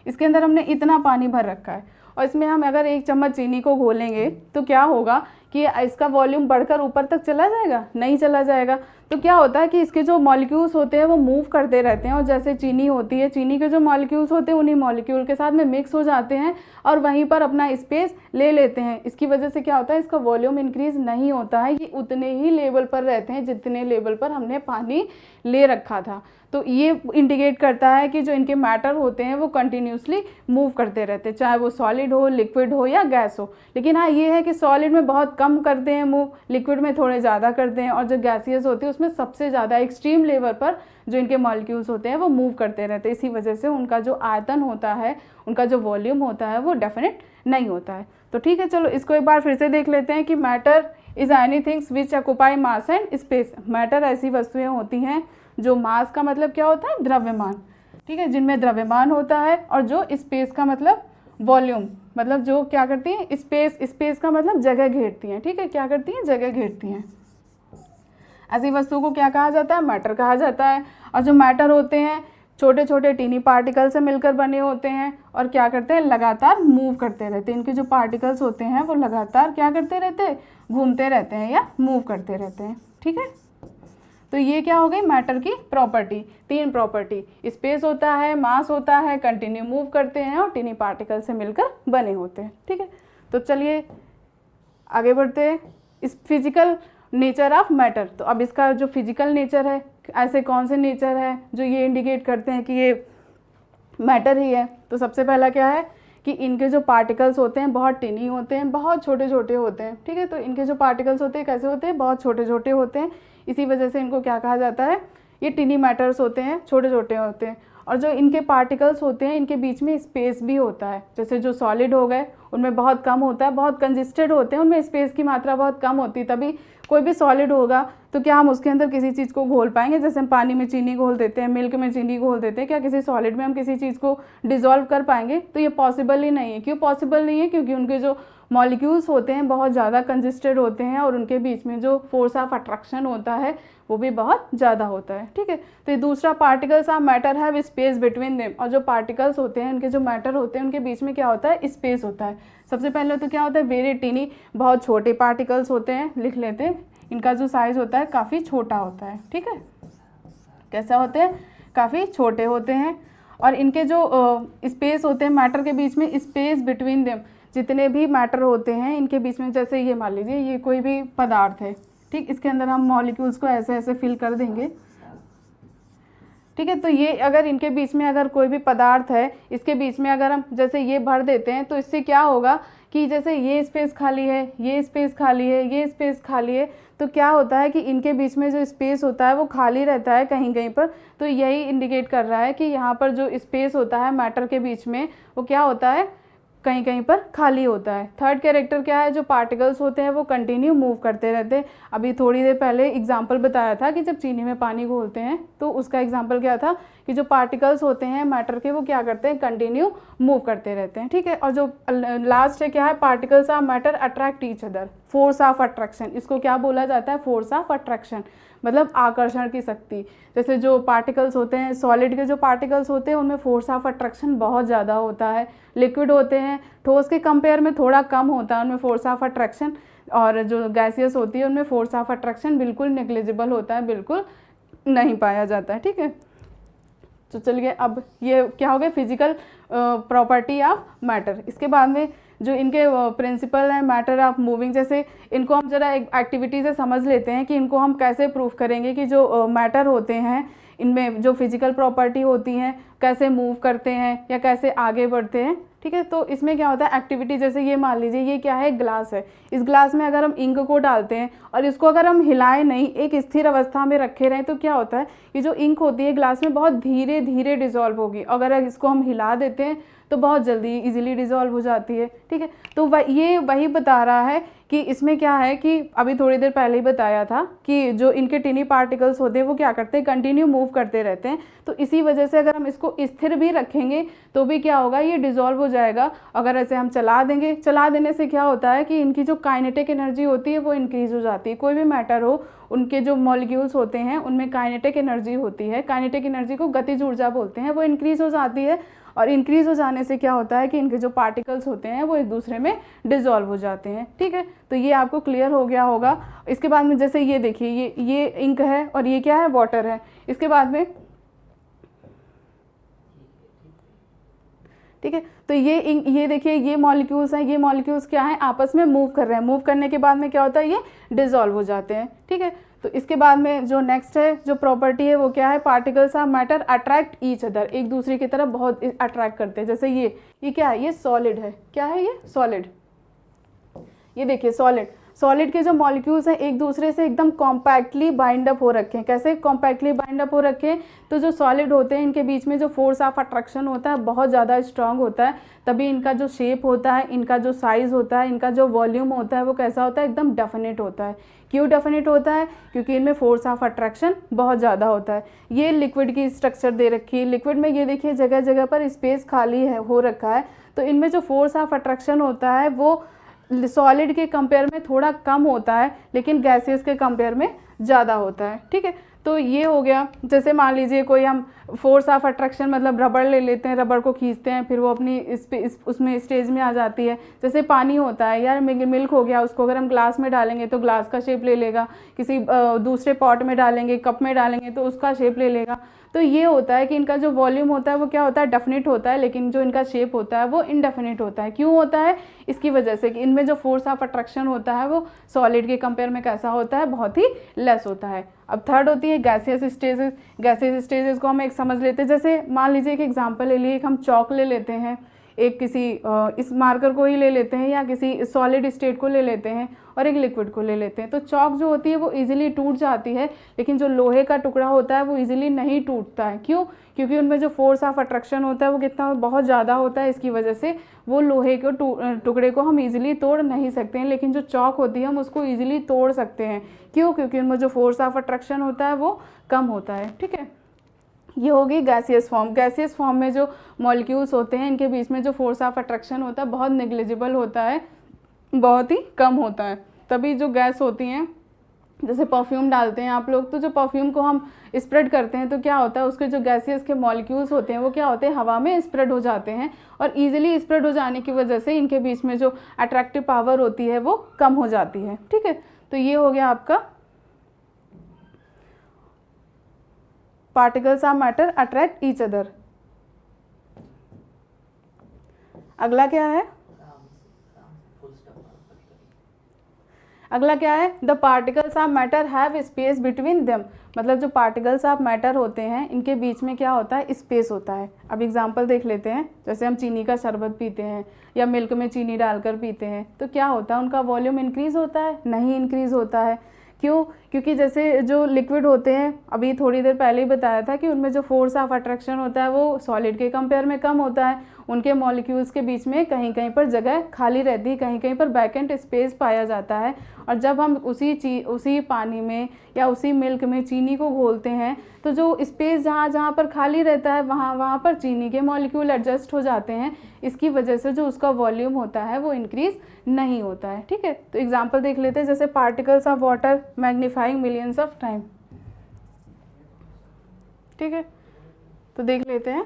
इसके अंदर हमने इतना पानी भर रखा है और इसमें हम अगर एक चम्मच चीनी को घोलेंगे तो क्या होगा कि इसका वॉल्यूम बढ़कर ऊपर तक चला जाएगा, नहीं चला जाएगा। तो क्या होता है कि इसके जो मॉलिक्यूल्स होते हैं वो मूव करते रहते हैं और जैसे चीनी होती है, चीनी के जो मॉलिक्यूल्स होते हैं उन्हीं मॉलिक्यूल के साथ में मिक्स हो जाते हैं और वहीं पर अपना स्पेस ले लेते हैं। इसकी वजह से क्या होता है, इसका वॉल्यूम इंक्रीज नहीं होता है, ये उतने ही लेवल पर रहते हैं जितने लेवल पर हमने पानी ले रखा था। तो ये इंडिकेट करता है कि जो इनके मैटर होते हैं वो कंटिन्यूसली मूव करते रहते हैं, चाहे वो सॉलिड हो, लिक्विड हो या गैस हो। लेकिन हाँ ये है कि सॉलिड में बहुत कम करते हैं मूव, लिक्विड में थोड़े ज़्यादा करते हैं, और जो गैसियस होती है उसमें सबसे ज़्यादा एक्सट्रीम लेवल पर जो इनके मॉलिक्यूल्स होते हैं वो मूव करते रहते हैं। इसी वजह से उनका जो आयतन होता है, उनका जो वॉल्यूम होता है वो डेफिनेट नहीं होता है। तो ठीक है, चलो इसको एक बार फिर से देख लेते हैं कि matter is any things which occupy mass and space. Matter ऐसी वस्तुएं होती हैं जो मास का मतलब क्या होता है, द्रव्यमान। ठीक है, जिनमें द्रव्यमान होता है, और जो स्पेस का मतलब वॉल्यूम, मतलब जो क्या करती हैं, स्पेस का मतलब जगह घेरती हैं। ठीक है, क्या करती हैं, जगह घेरती हैं। ऐसी वस्तु को क्या कहा जाता है, मैटर कहा जाता है। और जो मैटर होते हैं छोटे छोटे टीनी पार्टिकल से मिलकर बने होते हैं और क्या करते हैं, लगातार मूव करते रहते हैं। इनके जो पार्टिकल्स होते हैं वो लगातार क्या करते रहते हैं, घूमते रहते हैं या मूव करते रहते हैं। ठीक है, तो ये क्या हो गई मैटर की प्रॉपर्टी, 3 प्रॉपर्टी, स्पेस होता है, मास होता है, कंटिन्यू मूव करते हैं और टीनी पार्टिकल से मिलकर बने होते हैं। ठीक है, तो चलिए आगे बढ़ते हैं। इस फिजिकल नेचर ऑफ मैटर, तो अब इसका जो फिजिकल नेचर है, ऐसे कौन से नेचर है जो ये इंडिकेट करते हैं कि ये मैटर ही है। तो सबसे पहला क्या है कि इनके जो पार्टिकल्स होते हैं बहुत टिनी होते हैं, बहुत छोटे छोटे होते हैं। ठीक है, तो इनके जो पार्टिकल्स होते हैं कैसे होते हैं, बहुत छोटे छोटे होते हैं। इसी वजह से इनको क्या कहा जाता है, ये टिनी मैटर्स होते हैं, छोटे छोटे होते हैं। और जो इनके पार्टिकल्स होते हैं इनके बीच में स्पेस भी होता है। जैसे जो सॉलिड हो गए उनमें बहुत कम होता है, बहुत कंजिस्टेड होते हैं, उनमें स्पेस की मात्रा बहुत कम होती है। तभी कोई भी सॉलिड होगा तो क्या हम उसके अंदर किसी चीज़ को घोल पाएंगे, जैसे हम पानी में चीनी घोल देते हैं, मिल्क में चीनी घोल देते हैं, क्या किसी सॉलिड में हम किसी चीज़ को डिसॉल्व कर पाएंगे? तो ये पॉसिबल ही नहीं है। क्यों पॉसिबल नहीं है? क्योंकि उनके जो मॉलिक्यूल्स होते हैं बहुत ज़्यादा कंजिस्टेड होते हैं और उनके बीच में जो फोर्स ऑफ अट्रैक्शन होता है वो भी बहुत ज़्यादा होता है। ठीक है, तो ये दूसरा, particles of matter have space between them. और जो पार्टिकल्स होते हैं उनके जो मैटर होते हैं उनके बीच में क्या होता है, स्पेस होता है। सबसे पहले तो क्या होता है, वेरी टीनी, बहुत छोटे पार्टिकल्स होते हैं, लिख लेते हैं। इनका जो साइज़ होता है काफ़ी छोटा होता है। ठीक है, कैसा होते हैं, काफ़ी छोटे होते हैं। और इनके जो स्पेस होते हैं मैटर के बीच में, स्पेस बिटवीन देम, जितने भी मैटर होते हैं इनके बीच में, जैसे ये मान लीजिए ये कोई भी पदार्थ है, ठीक, इसके अंदर हम मॉलिक्यूल्स को ऐसे ऐसे फिल कर देंगे। ठीक है, तो ये अगर इनके बीच में अगर कोई भी पदार्थ है, इसके बीच में अगर हम जैसे ये भर देते हैं तो इससे क्या होगा कि जैसे ये स्पेस खाली है, ये स्पेस खाली है, ये स्पेस खाली है, तो क्या होता है कि इनके बीच में जो स्पेस होता है वो खाली रहता है कहीं कहीं पर। तो यही इंडिकेट कर रहा है कि यहाँ पर जो स्पेस होता है मैटर के बीच में वो क्या होता है, कहीं कहीं पर खाली होता है। थर्ड कैरेक्टर क्या है, जो पार्टिकल्स होते हैं वो कंटिन्यू मूव करते रहते हैं। अभी थोड़ी देर पहले एग्जांपल बताया था कि जब चीनी में पानी घोलते हैं तो उसका एग्जांपल क्या था कि जो पार्टिकल्स होते हैं मैटर के वो क्या करते हैं, कंटिन्यू मूव करते रहते हैं। ठीक है, और जो लास्ट है क्या है, particles of matter attract each other, force of attraction, इसको क्या बोला जाता है, फोर्स ऑफ अट्रैक्शन, मतलब आकर्षण की शक्ति। जैसे जो पार्टिकल्स होते हैं, सॉलिड के जो पार्टिकल्स होते हैं उनमें फोर्स ऑफ अट्रैक्शन बहुत ज़्यादा होता है। लिक्विड होते हैं, ठोस के कंपेयर में थोड़ा कम होता है उनमें फोर्स ऑफ अट्रैक्शन। और जो गैसियस होती है उनमें फोर्स ऑफ अट्रैक्शन बिल्कुल नेग्लिजिबल होता है, बिल्कुल नहीं पाया जाता है। ठीक है, तो चलिए अब ये क्या हो गया, फिजिकल प्रॉपर्टी ऑफ मैटर। इसके बाद में जो इनके प्रिंसिपल है मैटर ऑफ मूविंग, जैसे इनको हम ज़रा एक एक्टिविटी से समझ लेते हैं कि इनको हम कैसे प्रूफ करेंगे कि जो मैटर होते हैं इनमें जो फिजिकल प्रॉपर्टी होती हैं कैसे मूव करते हैं या कैसे आगे बढ़ते हैं। ठीक है, तो इसमें क्या होता है एक्टिविटी, जैसे ये मान लीजिए ये क्या है, ग्लास है। इस ग्लास में अगर हम इंक को डालते हैं और इसको अगर हम हिलाएं नहीं, एक स्थिर अवस्था में रखे रहें, तो क्या होता है, ये जो इंक होती है ग्लास में बहुत धीरे धीरे डिसॉल्व होगी। अगर इसको हम हिला देते हैं तो बहुत जल्दी इजीली डिसॉल्व हो जाती है। ठीक है, तो ये वही बता रहा है कि इसमें क्या है कि अभी थोड़ी देर पहले ही बताया था कि जो इनके टिनी पार्टिकल्स होते हैं वो क्या करते हैं, कंटिन्यू मूव करते रहते हैं। तो इसी वजह से अगर हम इसको स्थिर भी रखेंगे तो भी क्या होगा, ये डिसॉल्व हो जाएगा। अगर ऐसे हम चला देंगे, चला देने से क्या होता है कि इनकी जो काइनेटिक एनर्जी होती है वो इंक्रीज हो जाती है। कोई भी मैटर हो, उनके जो मॉलिक्यूल्स होते हैं उनमें काइनेटिक एनर्जी होती है, काइनेटिक एनर्जी को गतिज ऊर्जा बोलते हैं, वो इंक्रीज हो जाती है। और इंक्रीज हो जाने से क्या होता है कि इनके जो पार्टिकल्स होते हैं वो एक दूसरे में डिसॉल्व हो जाते हैं। ठीक है, तो ये आपको क्लियर हो गया होगा। इसके बाद में जैसे ये देखिए, ये इंक है और ये क्या है, वाटर है। इसके बाद में ठीक है, तो ये देखिए, ये मॉलिक्यूल्स हैं, ये मॉलिक्यूल्स क्या हैं, आपस में मूव कर रहे हैं। मूव करने के बाद में क्या होता है, ये डिसॉल्व हो जाते हैं। ठीक है, तो इसके बाद में जो नेक्स्ट है जो प्रॉपर्टी है वो क्या है, particles of matter attract each other, एक दूसरे की तरफ बहुत अट्रैक्ट करते हैं। जैसे ये क्या है, ये सॉलिड है, क्या है ये, सॉलिड। ये देखिए सॉलिड, सॉलिड के जो मॉलिक्यूल्स हैं एक दूसरे से एकदम कॉम्पैक्टली बाइंड अप हो रखे हैं। कैसे कॉम्पैक्टली बाइंड अप हो रखे हैं? तो जो सॉलिड होते हैं इनके बीच में जो फोर्स ऑफ अट्रैक्शन होता है बहुत ज़्यादा स्ट्रांग होता है, तभी इनका जो शेप होता है, इनका जो साइज़ होता है, इनका जो वॉल्यूम होता है वो कैसा होता है? एकदम डेफिनेट होता है। क्यों डेफिनेट होता है? क्योंकि इनमें फोर्स ऑफ अट्रैक्शन बहुत ज़्यादा होता है। ये लिक्विड की स्ट्रक्चर दे रखी है, लिक्विड में ये देखिए जगह जगह पर स्पेस खाली है हो रखा है, तो इनमें जो फोर्स ऑफ अट्रैक्शन होता है वो सॉलिड के कंपेयर में थोड़ा कम होता है, लेकिन गैसेस के कंपेयर में ज़्यादा होता है। ठीक है, तो ये हो गया। जैसे मान लीजिए कोई हम फोर्स ऑफ अट्रैक्शन मतलब रबड़ ले लेते हैं, रबड़ को खींचते हैं, फिर वो अपनी उसमें स्टेज में आ जाती है। जैसे पानी होता है यार, मिल्क हो गया, उसको अगर हम ग्लास में डालेंगे तो ग्लास का शेप ले लेगा, किसी दूसरे पॉट में डालेंगे, कप में डालेंगे तो उसका शेप ले लेगा। तो ये होता है कि इनका जो वॉल्यूम होता है वो क्या होता है? डेफिनेट होता है, लेकिन जो इनका शेप होता है वो इनडेफिनेट होता है। क्यों होता है? इसकी वजह से कि इनमें जो फोर्स ऑफ अट्रैक्शन होता है वो सॉलिड के कंपेयर में कैसा होता है? बहुत ही लेस होता है। अब थर्ड होती है गैसियस स्टेजेस। गैसियस स्टेजेस को हम एक समझ लेते हैं। जैसे मान लीजिए एक एग्जांपल ले लिए, एक हम चौक ले लेते हैं, एक किसी इस मार्कर को ही ले लेते हैं या किसी सॉलिड स्टेट को ले लेते हैं और एक लिक्विड को ले लेते हैं। तो चौक जो होती है वो इजीली टूट जाती है, लेकिन जो लोहे का टुकड़ा होता है वो इजीली नहीं टूटता है। क्यों? क्योंकि उनमें जो फोर्स ऑफ अट्रैक्शन होता है वो कितना बहुत ज़्यादा होता है, इसकी वजह से वो लोहे के टुकड़े को हम इजीली तोड़ नहीं सकते हैं, लेकिन जो चौक होती है हम उसको इजीली तोड़ सकते हैं। क्यों? क्योंकि उनमें जो फोर्स ऑफ अट्रैक्शन होता है वो कम होता है। ठीक है, ये होगी गैसियस फॉर्म। गैसियस फॉर्म में जो मॉलिक्यूल्स होते हैं इनके बीच में जो फोर्स ऑफ अट्रैक्शन होता है बहुत नेग्लिजिबल होता है, बहुत ही कम होता है। तभी जो गैस होती हैं, जैसे परफ्यूम डालते हैं आप लोग, तो जो परफ्यूम को हम स्प्रेड करते हैं तो क्या होता है? उसके जो गैसियस के मॉलिक्यूल्स होते हैं वो क्या होते हैं? हवा में स्प्रेड हो जाते हैं, और ईजिली स्प्रेड हो जाने की वजह से इनके बीच में जो अट्रैक्टिव पावर होती है वो कम हो जाती है। ठीक है, तो ये हो गया आपका particles of matter attract each other. अगला क्या है? अगला क्या है? The particles of matter have space between them. मतलब जो पार्टिकल्स ऑफ मैटर होते हैं इनके बीच में क्या होता है? स्पेस होता है। अब एग्जांपल देख लेते हैं। जैसे हम चीनी का शरबत पीते हैं या मिल्क में चीनी डालकर पीते हैं, तो क्या होता है? उनका वॉल्यूम इंक्रीज़ होता है? नहीं इंक्रीज़ होता है। क्यों? क्योंकि जैसे जो लिक्विड होते हैं, अभी थोड़ी देर पहले ही बताया था कि उनमें जो फोर्स ऑफ अट्रैक्शन होता है वो सॉलिड के कंपेयर में कम होता है। उनके मॉलिक्यूल्स के बीच में कहीं कहीं पर जगह खाली रहती है, कहीं कहीं पर वैकेंट स्पेस पाया जाता है। और जब हम उसी पानी में या उसी मिल्क में चीनी को घोलते हैं तो जो स्पेस जहाँ जहाँ पर खाली रहता है वहाँ पर चीनी के मॉलिक्यूल एडजस्ट हो जाते हैं। इसकी वजह से जो उसका वॉल्यूम होता है वो इंक्रीज़ नहीं होता है। ठीक है, तो एग्जांपल देख लेते हैं। जैसे particles of water magnifying millions of time. ठीक है, तो देख लेते हैं।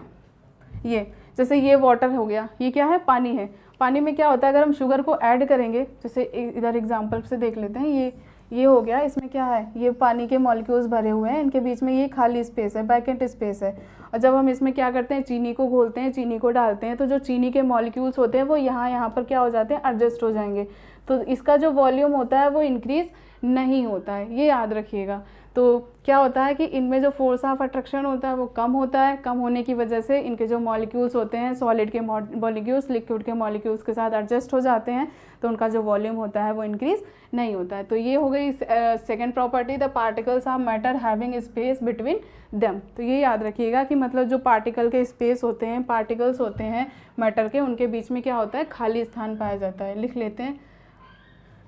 ये जैसे ये वाटर हो गया, ये क्या है? पानी है। पानी में क्या होता है? अगर हम शुगर को ऐड करेंगे, जैसे इधर एग्जांपल से देख लेते हैं। ये हो गया, इसमें क्या है? ये पानी के मॉलिक्यूल्स भरे हुए हैं, इनके बीच में ये खाली स्पेस है, वैकेंट स्पेस है। और जब हम इसमें क्या करते हैं? चीनी को घोलते हैं, चीनी को डालते हैं, तो जो चीनी के मॉलिक्यूल्स होते हैं वो यहाँ पर क्या हो जाते हैं? एडजस्ट हो जाएंगे। तो इसका जो वॉल्यूम होता है वो इंक्रीज़ नहीं होता है, ये याद रखिएगा। तो क्या होता है कि इनमें जो फोर्स ऑफ अट्रैक्शन होता है वो कम होता है। कम होने की वजह से इनके जो मॉलिक्यूल्स होते हैं, सॉलिड के मॉलिक्यूल्स लिक्विड के मॉलिक्यूल्स के साथ एडजस्ट हो जाते हैं, तो उनका जो वॉल्यूम होता है वो इंक्रीज़ नहीं होता है। तो ये हो गई second property, the particles of matter having space between them. तो ये याद रखिएगा कि मतलब जो पार्टिकल के स्पेस होते हैं, पार्टिकल्स होते हैं मैटर के, उनके बीच में क्या होता है? खाली स्थान पाया जाता है। लिख लेते हैं,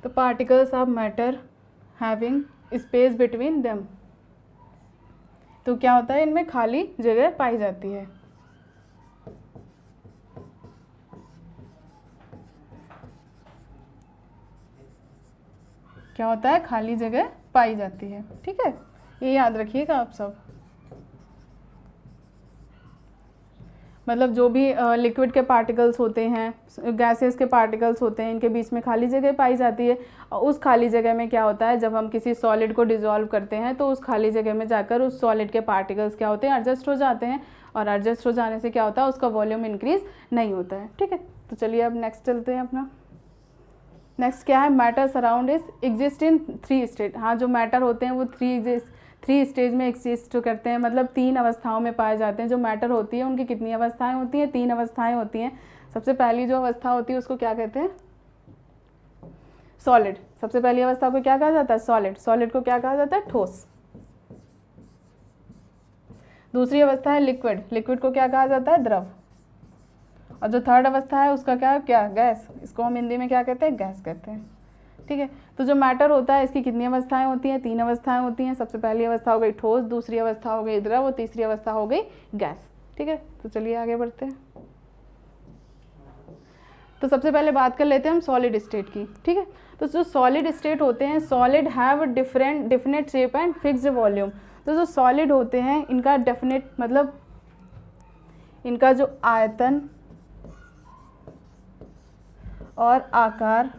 तो particles of matter having space between them. तो क्या होता है? इनमें खाली जगह पाई जाती है। क्या होता है? खाली जगह पाई जाती है। ठीक है, ये याद रखिएगा आप सब। मतलब जो भी लिक्विड के पार्टिकल्स होते हैं, गैसेस के पार्टिकल्स होते हैं, इनके बीच में खाली जगह पाई जाती है। और उस खाली जगह में क्या होता है? जब हम किसी सॉलिड को डिसॉल्व करते हैं तो उस खाली जगह में जाकर उस सॉलिड के पार्टिकल्स क्या होते हैं? एडजस्ट हो जाते हैं, और एडजस्ट हो जाने से क्या होता है? उसका वॉल्यूम इंक्रीज़ नहीं होता है। ठीक है, तो चलिए अब नेक्स्ट चलते हैं अपना। नेक्स्ट क्या है? Matter surround is exist in 3 state. हाँ, जो मैटर होते हैं वो 3 स्टेज में एग्जिस्ट करते हैं, मतलब 3 अवस्थाओं में पाए जाते हैं। जो मैटर होती है उनकी कितनी अवस्थाएं होती हैं? 3 अवस्थाएं होती हैं। सबसे पहली जो अवस्था होती है उसको क्या कहते हैं? सॉलिड, सबसे पहली अवस्था को क्या कहा जाता है? सॉलिड। सॉलिड को क्या कहा जाता है? ठोस। दूसरी अवस्था है लिक्विड। लिक्विड को क्या कहा जाता है? द्रव। और जो थर्ड अवस्था है उसका क्या? गैस। इसको हम हिंदी में क्या कहते हैं? गैस कहते हैं। ठीक है, तो जो मैटर होता है इसकी कितनी अवस्थाएं होती हैं? 3 अवस्थाएं होती हैं। सबसे पहली अवस्था हो गई ठोस, दूसरी अवस्था हो गई द्रव और तीसरी अवस्था हो गई गैस। ठीक है, तो चलिए आगे बढ़ते हैं। तो सबसे पहले बात कर लेते हैं हम सॉलिड स्टेट की। ठीक है, तो जो सॉलिड स्टेट होते हैं, solid have definite shape and fixed volume. तो जो सॉलिड होते हैं इनका डेफिनेट मतलब इनका जो आयतन और आकार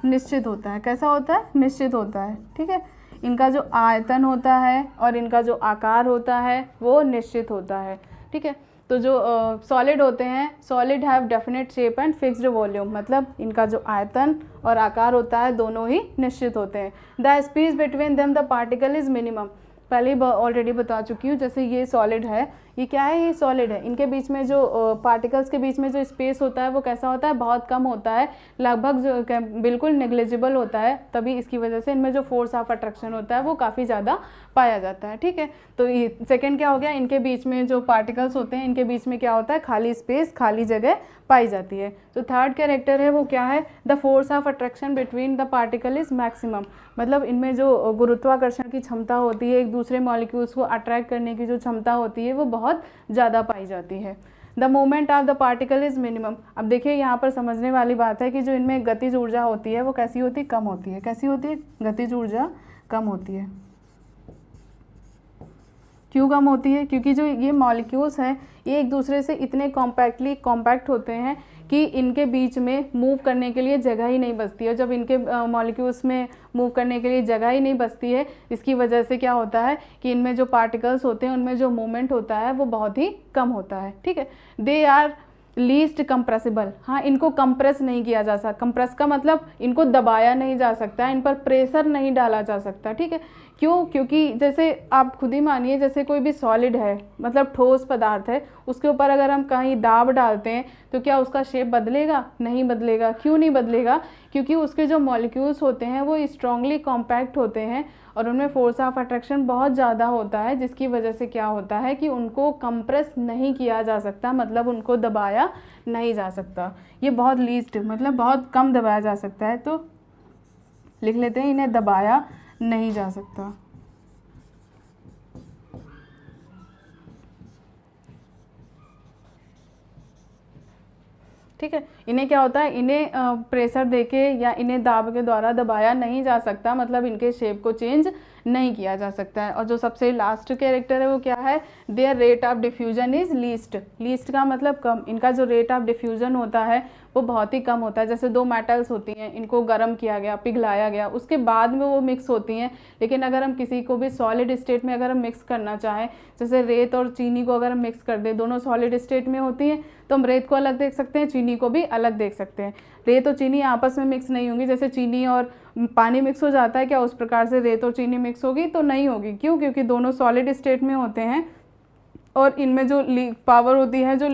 निश्चित होता है। कैसा होता है? निश्चित होता है। ठीक है, इनका जो आयतन होता है और इनका जो आकार होता है वो निश्चित होता है। ठीक है, तो जो सॉलिड होते हैं, solid have definite shape and fixed volume, मतलब इनका जो आयतन और आकार होता है दोनों ही निश्चित होते हैं। The space between them the particle is minimum. पहले ही ऑलरेडी बता चुकी हूँ, जैसे ये सॉलिड है, ये क्या है? ये सॉलिड है। इनके बीच में जो पार्टिकल्स के बीच में जो स्पेस होता है वो कैसा होता है? बहुत कम होता है, लगभग जो बिल्कुल नेग्लिजिबल होता है। तभी इसकी वजह से इनमें जो फोर्स ऑफ अट्रैक्शन होता है वो काफ़ी ज़्यादा पाया जाता है। ठीक है, तो ये सेकेंड क्या हो गया? इनके बीच में जो पार्टिकल्स होते हैं इनके बीच में क्या होता है? खाली स्पेस, खाली जगह पाई जाती है। तो थर्ड कैरेक्टर है वो क्या है? The force of attraction between the particle is maximum, मतलब इनमें जो गुरुत्वाकर्षण की क्षमता होती है, एक दूसरे मॉलिक्यूल्स को अट्रैक्ट करने की जो क्षमता होती है वो बहुत ज़्यादा पाई जाती है। The moment of the particle is minimum. अब देखिए यहाँ पर समझने वाली बात है कि जो इनमें गतिज ऊर्जा होती है वो कैसी होती है? कम होती है। कैसी होती है? गतिज ऊर्जा कम होती है। क्यों कम होती है? क्योंकि जो ये मॉलिक्यूल्स हैं ये एक दूसरे से इतने कॉम्पैक्ट होते हैं कि इनके बीच में मूव करने के लिए जगह ही नहीं बचती है। जब इनके मॉलिक्यूल्स में मूव करने के लिए जगह ही नहीं बचती है, इसकी वजह से क्या होता है कि इनमें जो पार्टिकल्स होते हैं उनमें जो मूवमेंट होता है वो बहुत ही कम होता है। ठीक है, दे आर लीस्ट कंप्रेसिबल। हाँ, इनको कंप्रेस नहीं किया जा सकता। कंप्रेस का मतलब इनको दबाया नहीं जा सकता, इन पर प्रेशर नहीं डाला जा सकता। ठीक है, क्यों? क्योंकि जैसे आप खुद ही मानिए, जैसे कोई भी सॉलिड है, मतलब ठोस पदार्थ है, उसके ऊपर अगर हम कहीं दाब डालते हैं तो क्या उसका शेप बदलेगा? नहीं बदलेगा। क्यों नहीं बदलेगा? क्योंकि उसके जो मॉलिक्यूल्स होते हैं वो स्ट्रांगली कॉम्पैक्ट होते हैं और उनमें फोर्स ऑफ अट्रैक्शन बहुत ज़्यादा होता है, जिसकी वजह से क्या होता है कि उनको कंप्रेस नहीं किया जा सकता, मतलब उनको दबाया नहीं जा सकता। ये बहुत लीस्ट मतलब बहुत कम दबाया जा सकता है, तो लिख लेते हैं इन्हें दबाया नहीं जा सकता। ठीक है, इन्हें क्या होता है? इन्हें प्रेशर देके या इन्हें दाब के द्वारा दबाया नहीं जा सकता, मतलब इनके शेप को चेंज नहीं किया जा सकता है। और जो सबसे लास्ट कैरेक्टर है वो क्या है? There rate of diffusion is least. Least का मतलब कम। इनका जो रेट ऑफ डिफ्यूजन होता है वो बहुत ही कम होता है। जैसे 2 मेटल्स होती हैं, इनको गर्म किया गया, पिघलाया गया, उसके बाद में वो मिक्स होती हैं। लेकिन अगर हम किसी को भी सॉलिड स्टेट में अगर हम मिक्स करना चाहें, जैसे रेत और चीनी को अगर हम मिक्स कर दें, दोनों सॉलिड स्टेट में होती हैं, तो हम रेत को अलग देख सकते हैं, चीनी को भी अलग देख सकते हैं। रेत और चीनी आपस में मिक्स नहीं होंगी। जैसे चीनी और पानी मिक्स हो जाता है, क्या उस प्रकार से रेत और चीनी मिक्स होगी? तो नहीं होगी। क्यों? क्योंकि दोनों सॉलिड स्टेट में होते हैं और इनमें जो पावर होती है, जो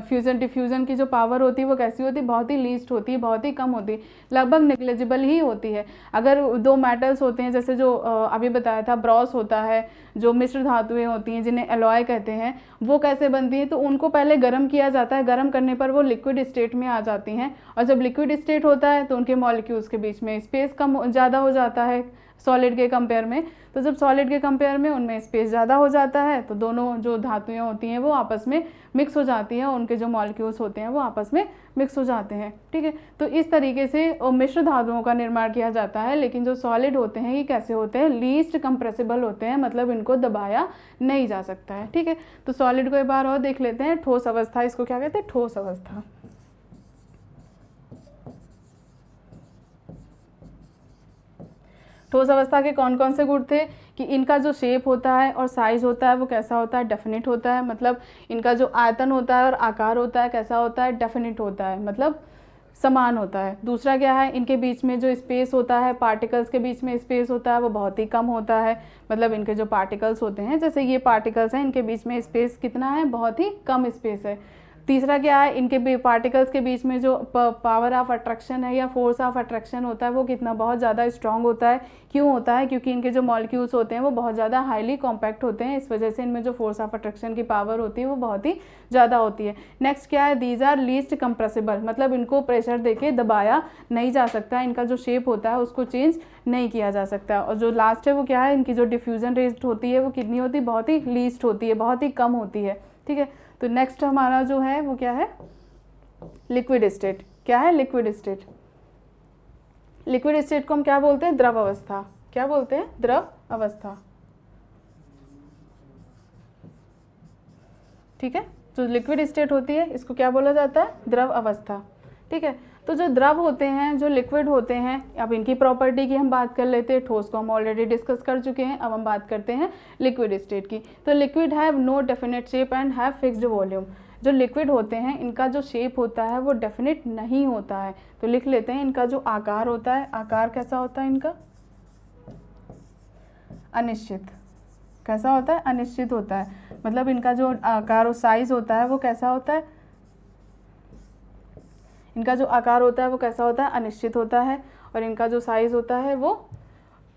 फ्यूजन डिफ्यूजन की जो पावर होती है वो कैसी होती है? बहुत ही लीस्ट होती है, बहुत ही कम होती है, लगभग नेग्लिजिबल ही होती है। अगर 2 मेटल्स होते हैं, जैसे जो अभी बताया था ब्रॉस होता है, जो मिश्र धातुएं होती हैं जिन्हें एलॉय कहते हैं, वो कैसे बनती हैं? तो उनको पहले गर्म किया जाता है, गर्म करने पर वो लिक्विड स्टेट में आ जाती हैं, और जब लिक्विड स्टेट होता है तो उनके मॉलिक्यूल्स के बीच में स्पेस कम ज़्यादा हो जाता है सॉलिड के कंपेयर में। तो जब सॉलिड के कंपेयर में उनमें स्पेस ज़्यादा हो जाता है तो दोनों जो धातुएं होती हैं वो आपस में मिक्स हो जाती हैं, उनके जो मॉलिक्यूल्स होते हैं वो आपस में मिक्स हो जाते हैं। ठीक है, तो इस तरीके से मिश्र धातुओं का निर्माण किया जाता है। लेकिन जो सॉलिड होते हैं ये कैसे होते हैं? लीस्ट कंप्रेसिबल होते हैं, मतलब इनको दबाया नहीं जा सकता है। ठीक है, तो सॉलिड को एक बार और देख लेते हैं। ठोस अवस्था, इसको क्या कहते हैं? ठोस अवस्था। ठोस अवस्था के कौन कौन से गुण थे कि इनका जो शेप होता है और साइज होता है वो कैसा होता है? डेफिनिट होता है, मतलब इनका जो आयतन होता है और आकार होता है कैसा होता है? डेफिनिट होता है, मतलब समान होता है। दूसरा क्या है, इनके बीच में जो स्पेस होता है, पार्टिकल्स के बीच में स्पेस होता है वो बहुत ही कम होता है। मतलब इनके जो पार्टिकल्स होते हैं, जैसे ये पार्टिकल्स हैं, इनके बीच में स्पेस कितना है, बहुत ही कम स्पेस है। तीसरा क्या है, इनके पार्टिकल्स के बीच में जो पावर ऑफ अट्रैक्शन है या फोर्स ऑफ अट्रैक्शन होता है वो कितना, बहुत ज़्यादा स्ट्रॉन्ग होता है। क्यों होता है, क्योंकि इनके जो मॉलिक्यूल्स होते हैं वो बहुत ज़्यादा हाईली कॉम्पैक्ट होते हैं, इस वजह से इनमें जो फोर्स ऑफ अट्रैक्शन की पावर होती है वो बहुत ही ज़्यादा होती है। नेक्स्ट क्या है, दीज आर लीस्ट कंप्रेसिबल, मतलब इनको प्रेशर देके दबाया नहीं जा सकता, इनका जो शेप होता है उसको चेंज नहीं किया जा सकता। और जो लास्ट है वो क्या है, इनकी जो डिफ्यूजन रेट होती है वो कितनी होती है, बहुत ही लीस्ट होती है, बहुत ही कम होती है। ठीक है, तो नेक्स्ट हमारा जो है वो क्या है, लिक्विड स्टेट। क्या है, लिक्विड स्टेट। लिक्विड स्टेट को हम क्या बोलते हैं, द्रव अवस्था। क्या बोलते हैं, द्रव अवस्था। ठीक है, जो लिक्विड स्टेट होती है इसको क्या बोला जाता है, द्रव अवस्था। ठीक है, तो जो द्रव होते हैं, जो लिक्विड होते हैं, अब इनकी प्रॉपर्टी की हम बात कर लेते हैं। ठोस को हम ऑलरेडी डिस्कस कर चुके हैं, अब हम बात करते हैं लिक्विड स्टेट की। तो liquid have no definite shape and have fixed volume. जो लिक्विड होते हैं इनका जो शेप होता है वो डेफिनेट नहीं होता है। तो लिख लेते हैं, इनका जो आकार होता है, आकार कैसा होता है इनका, अनिश्चित। कैसा होता है, अनिश्चित होता है। मतलब इनका जो आकार और साइज होता है वो कैसा होता है, इनका जो आकार होता है वो कैसा होता है, अनिश्चित होता है। और इनका जो साइज होता है वो,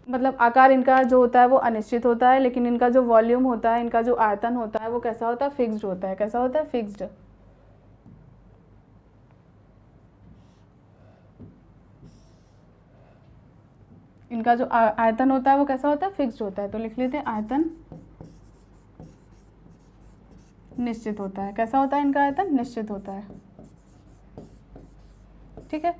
मतलब आकार इनका जो होता है वो अनिश्चित होता है, लेकिन इनका जो वॉल्यूम होता है, इनका जो आयतन होता है वो कैसा होता है, फिक्स्ड होता है। कैसा होता है, फिक्स्ड। इनका जो आयतन होता है वो कैसा होता है, फिक्स्ड होता है। तो लिख लेते हैं, आयतन निश्चित होता है। कैसा होता है, इनका आयतन निश्चित होता है। ठीक है,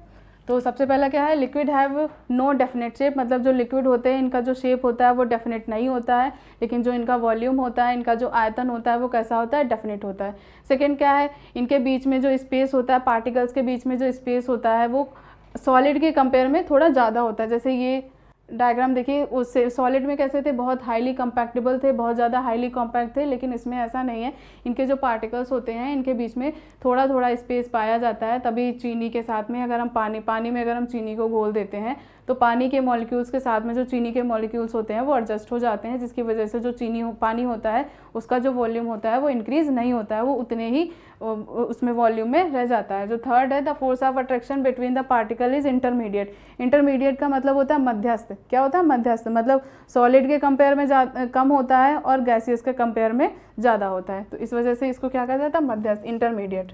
तो सबसे पहला क्या है, liquid have no definite shape, मतलब जो लिक्विड होते हैं इनका जो शेप होता है वो डेफिनेट नहीं होता है, लेकिन जो इनका वॉल्यूम होता है, इनका जो आयतन होता है वो कैसा होता है, डेफिनेट होता है। सेकंड क्या है, इनके बीच में जो स्पेस होता है, पार्टिकल्स के बीच में जो स्पेस होता है वो सॉलिड के कंपेयर में थोड़ा ज़्यादा होता है। जैसे ये डायग्राम देखिए, उससे सॉलिड में कैसे थे, बहुत हाईली कंपैक्टेबल थे, बहुत ज़्यादा हाईली कॉम्पैक्ट थे, लेकिन इसमें ऐसा नहीं है। इनके जो पार्टिकल्स होते हैं इनके बीच में थोड़ा थोड़ा स्पेस पाया जाता है। तभी चीनी के साथ में अगर हम पानी में अगर हम चीनी को घोल देते हैं तो पानी के मॉलिक्यूल्स के साथ में जो चीनी के मॉलिक्यूल्स होते हैं वो एडजस्ट हो जाते हैं, जिसकी वजह से जो पानी होता है उसका जो वॉल्यूम होता है वो इंक्रीज़ नहीं होता है, वो उतने ही उसमें वॉल्यूम में रह जाता है। जो थर्ड है, the force of attraction between the particle is intermediate. Intermediate का मतलब होता है मध्यस्थ। क्या होता है, मध्यस्थ। मतलब सॉलिड के कंपेयर में कम होता है और गैसियस के कंपेयर में ज़्यादा होता है, तो इस वजह से इसको क्या कहा जाता है, मध्यस्थ, इंटरमीडिएट।